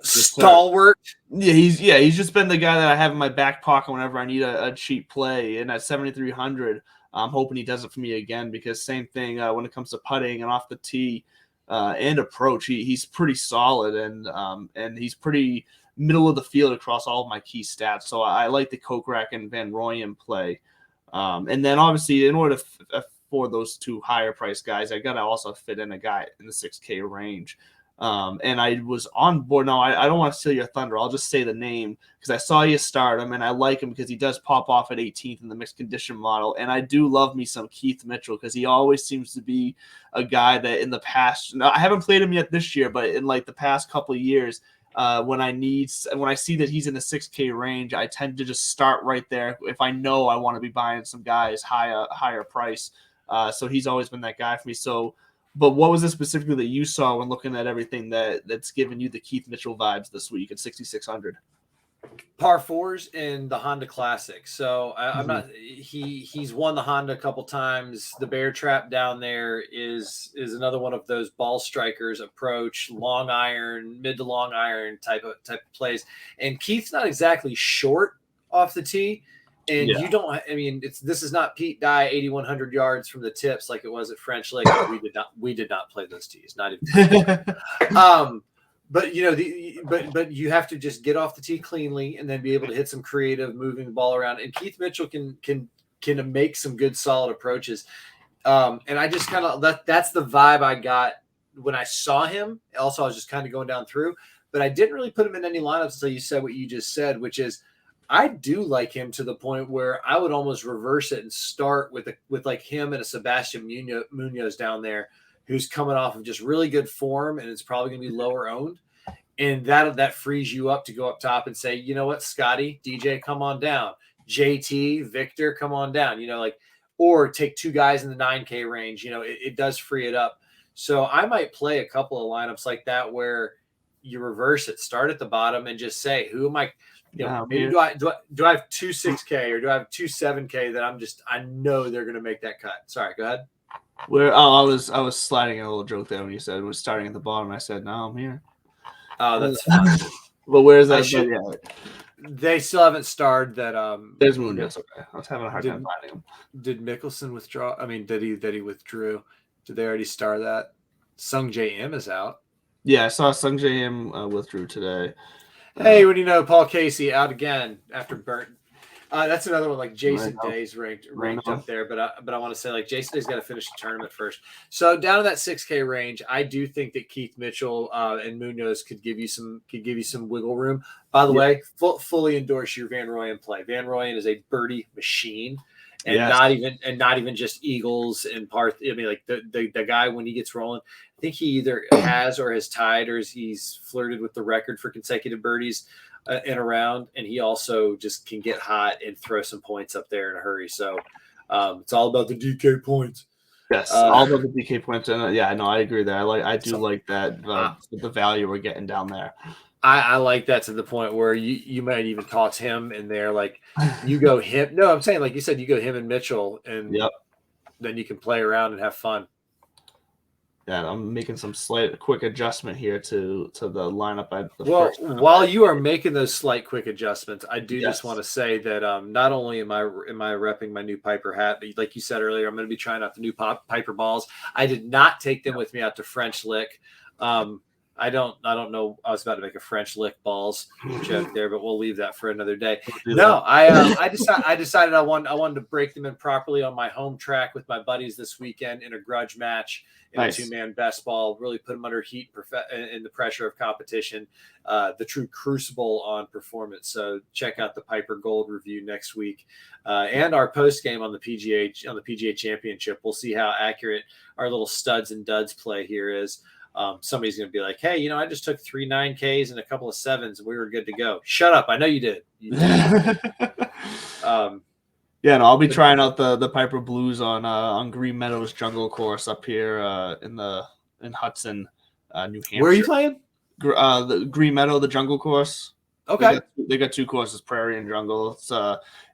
Stalwart. Yeah, he's just been the guy that I have in my back pocket whenever I need a cheap play. And at 7,300, I'm hoping he does it for me again, because same thing when it comes to putting and off the tee and approach, he's pretty solid and he's pretty middle of the field across all of my key stats. So I like the Kokrak and Van Rooyen play. And then obviously in order for those two higher price guys, I got to also fit in a guy in the 6K range. And I was on board. No, I don't want to steal your thunder. I'll just say the name because I saw you start him and I like him because he does pop off at 18th in the mixed condition model. And I do love me some Keith Mitchell because he always seems to be a guy that in the past, I haven't played him yet this year, but in like the past couple of years, when I see that he's in the 6K range, I tend to just start right there if I know I want to be buying some guys higher price. So he's always been that guy for me. So, but what was it specifically that you saw when looking at everything that's given you the Keith Mitchell vibes this week at 6,600? Par fours in the Honda Classic. So I'm not. He's won the Honda a couple times. The Bear Trap down there is another one of those ball strikers approach, long iron, mid to long iron type of plays. And Keith's not exactly short off the tee. And you don't. I mean, this is not Pete Dye 8,100 yards from the tips like it was at French Lake. We did not play those tees. Not even. But but you have to just get off the tee cleanly and then be able to hit some creative, moving the ball around. And Keith Mitchell can make some good solid approaches. And I just kind of that's the vibe I got when I saw him. Also, I was just kind of going down through, but I didn't really put him in any lineups until you said what you just said, which is I do like him to the point where I would almost reverse it and start with like him and a Sebastian Munoz down there, who's coming off of just really good form, and it's probably going to be lower owned. And that frees you up to go up top and say, you know what, Scotty, DJ, come on down. JT, Victor, come on down. Or take two guys in the 9K range. It does free it up. So I might play a couple of lineups like that where you reverse it, start at the bottom, and just say, who am I? Maybe do I have two 6K or do I have two 7K that I know they're going to make that cut. Sorry, go ahead. I was sliding a little joke there when you said it was starting at the bottom. I said, no, I'm here. Oh, that's fine. But where's that? They still haven't starred that. There's Munoz. Okay, I was having a hard time finding him. Did Mickelson withdraw? I mean, did he withdrew? Did they already star that? Sung J M is out. Yeah, I saw Sung J M withdrew today. Hey, what do you know? Paul Casey out again after Burton. That's another one. Like Jason Day's ranked up there, but I want to say like Jason Day's got to finish the tournament first. So down to that 6K range, I do think that Keith Mitchell and Munoz could give you some wiggle room. By the way, fully endorse your Van Rooyen play. Van Rooyen is a birdie machine. And not even just eagles and par. I mean, like the guy when he gets rolling, I think he either has or has tied or he's flirted with the record for consecutive birdies in a round, and he also just can get hot and throw some points up there in a hurry. So it's all about the DK points. Yes, all about the DK points, and I agree there. I do like that the value we're getting down there. I like that to the point where you might even toss him in there. Like you go him. No, I'm saying like you said, you go him and Mitchell, and then you can play around and have fun. Yeah, I'm making some quick adjustment here to the lineup. While you are making those slight quick adjustments, I do just want to say that not only am I repping my new Piper hat, but like you said earlier, I'm going to be trying out the new Piper balls. I did not take them with me out to French Lick. I don't know. I was about to make a French Lick balls joke there, but we'll leave that for another day. No, I decided I wanted to break them in properly on my home track with my buddies this weekend in a grudge match in a 2-man best ball. Really put them under heat in the pressure of competition. The true crucible on performance. So check out the Piper Gold review next week, and our post game on the PGA Championship. We'll see how accurate our little studs and duds play here is. Somebody's going to be like, hey, I just took 3 9Ks and a couple of 7s and we were good to go. Shut up. I know you did. I'll be trying out the Piper Blues on Green Meadows Jungle Course up here in Hudson, New Hampshire. Where are you playing? The Green Meadow, the Jungle Course. Okay. They got 2 courses, Prairie and Jungle.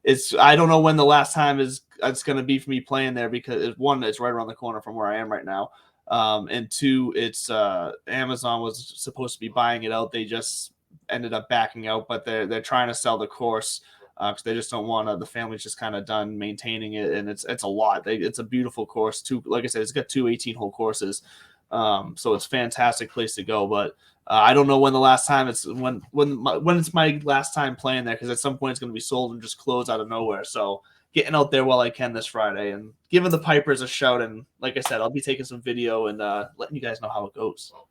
It's I don't know when the last time it's going to be for me playing there because one, it's right around the corner from where I am right now. And 2, it's Amazon was supposed to be buying it out. They just ended up backing out, but they're trying to sell the course because they just don't want the family's just kind of done maintaining it, and it's a lot. It's a beautiful course too. Like I said, it's got 2 18-hole courses, so it's a fantastic place to go. But I don't know when the last time when it's my last time playing there because at some point it's going to be sold and just close out of nowhere. So getting out there while I can this Friday and giving the Pipers a shout. And like I said, I'll be taking some video and letting you guys know how it goes. I'm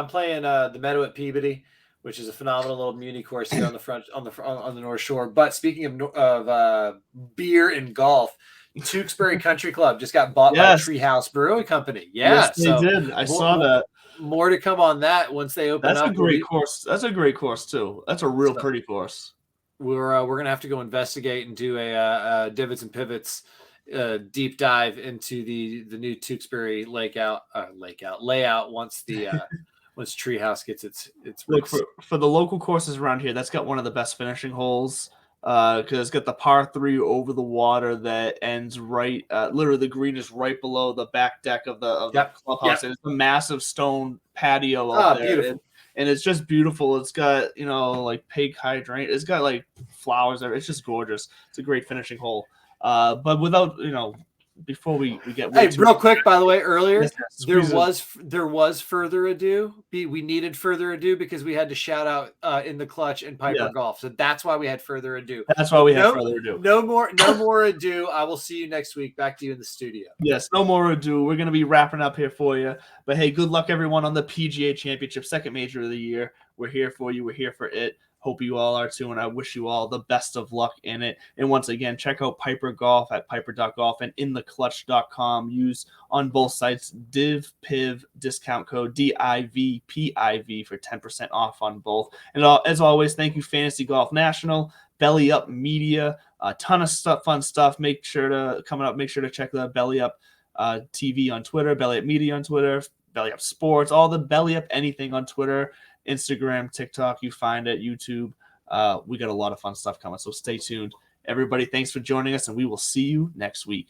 playing the Meadow at Peabody, which is a phenomenal little muni course here on the North Shore. But speaking of beer and golf, Tewksbury Country Club just got bought by Treehouse Brewing Company. Yes, they did. I saw that. More to come on that once they open up. That's a great course. That's a great course too. That's a real pretty course. We're gonna have to go investigate and do a Divots and Pivots deep dive into the new Tewksbury layout once once Treehouse gets its look for the local courses around here. That's got one of the best finishing holes because it's got the par 3 over the water that ends right. Literally, the green is right below the back deck of the clubhouse. And it's a massive stone patio out there. Beautiful. And it's just beautiful. It's got, like pig hydrant. It's got like flowers there. It's just gorgeous. It's a great finishing hole. But without, before we get real quick, by the way, earlier there was further ado. We needed further ado because we had to shout out in the clutch and Piper Golf. So that's why we had further ado. That's why we had further ado. No more ado. I will see you next week. Back to you in the studio. Yes, no more ado. We're gonna be wrapping up here for you. But hey, good luck everyone on the PGA Championship, second major of the year. We're here for you. We're here for it. Hope you all are too, and I wish you all the best of luck in it. And once again, check out Piper Golf at piper.golf and intheclutch.com. Use on both sites DivPiv discount code DIVPIV for 10% off on both. And as always, thank you Fantasy Golf National, Belly Up Media, a ton of fun stuff. Make sure to check the Belly Up TV on Twitter, Belly Up Media on Twitter, Belly Up Sports, all the Belly Up anything on Twitter, Instagram, TikTok, you find it, YouTube. We got a lot of fun stuff coming, so stay tuned. Everybody, thanks for joining us, and we will see you next week.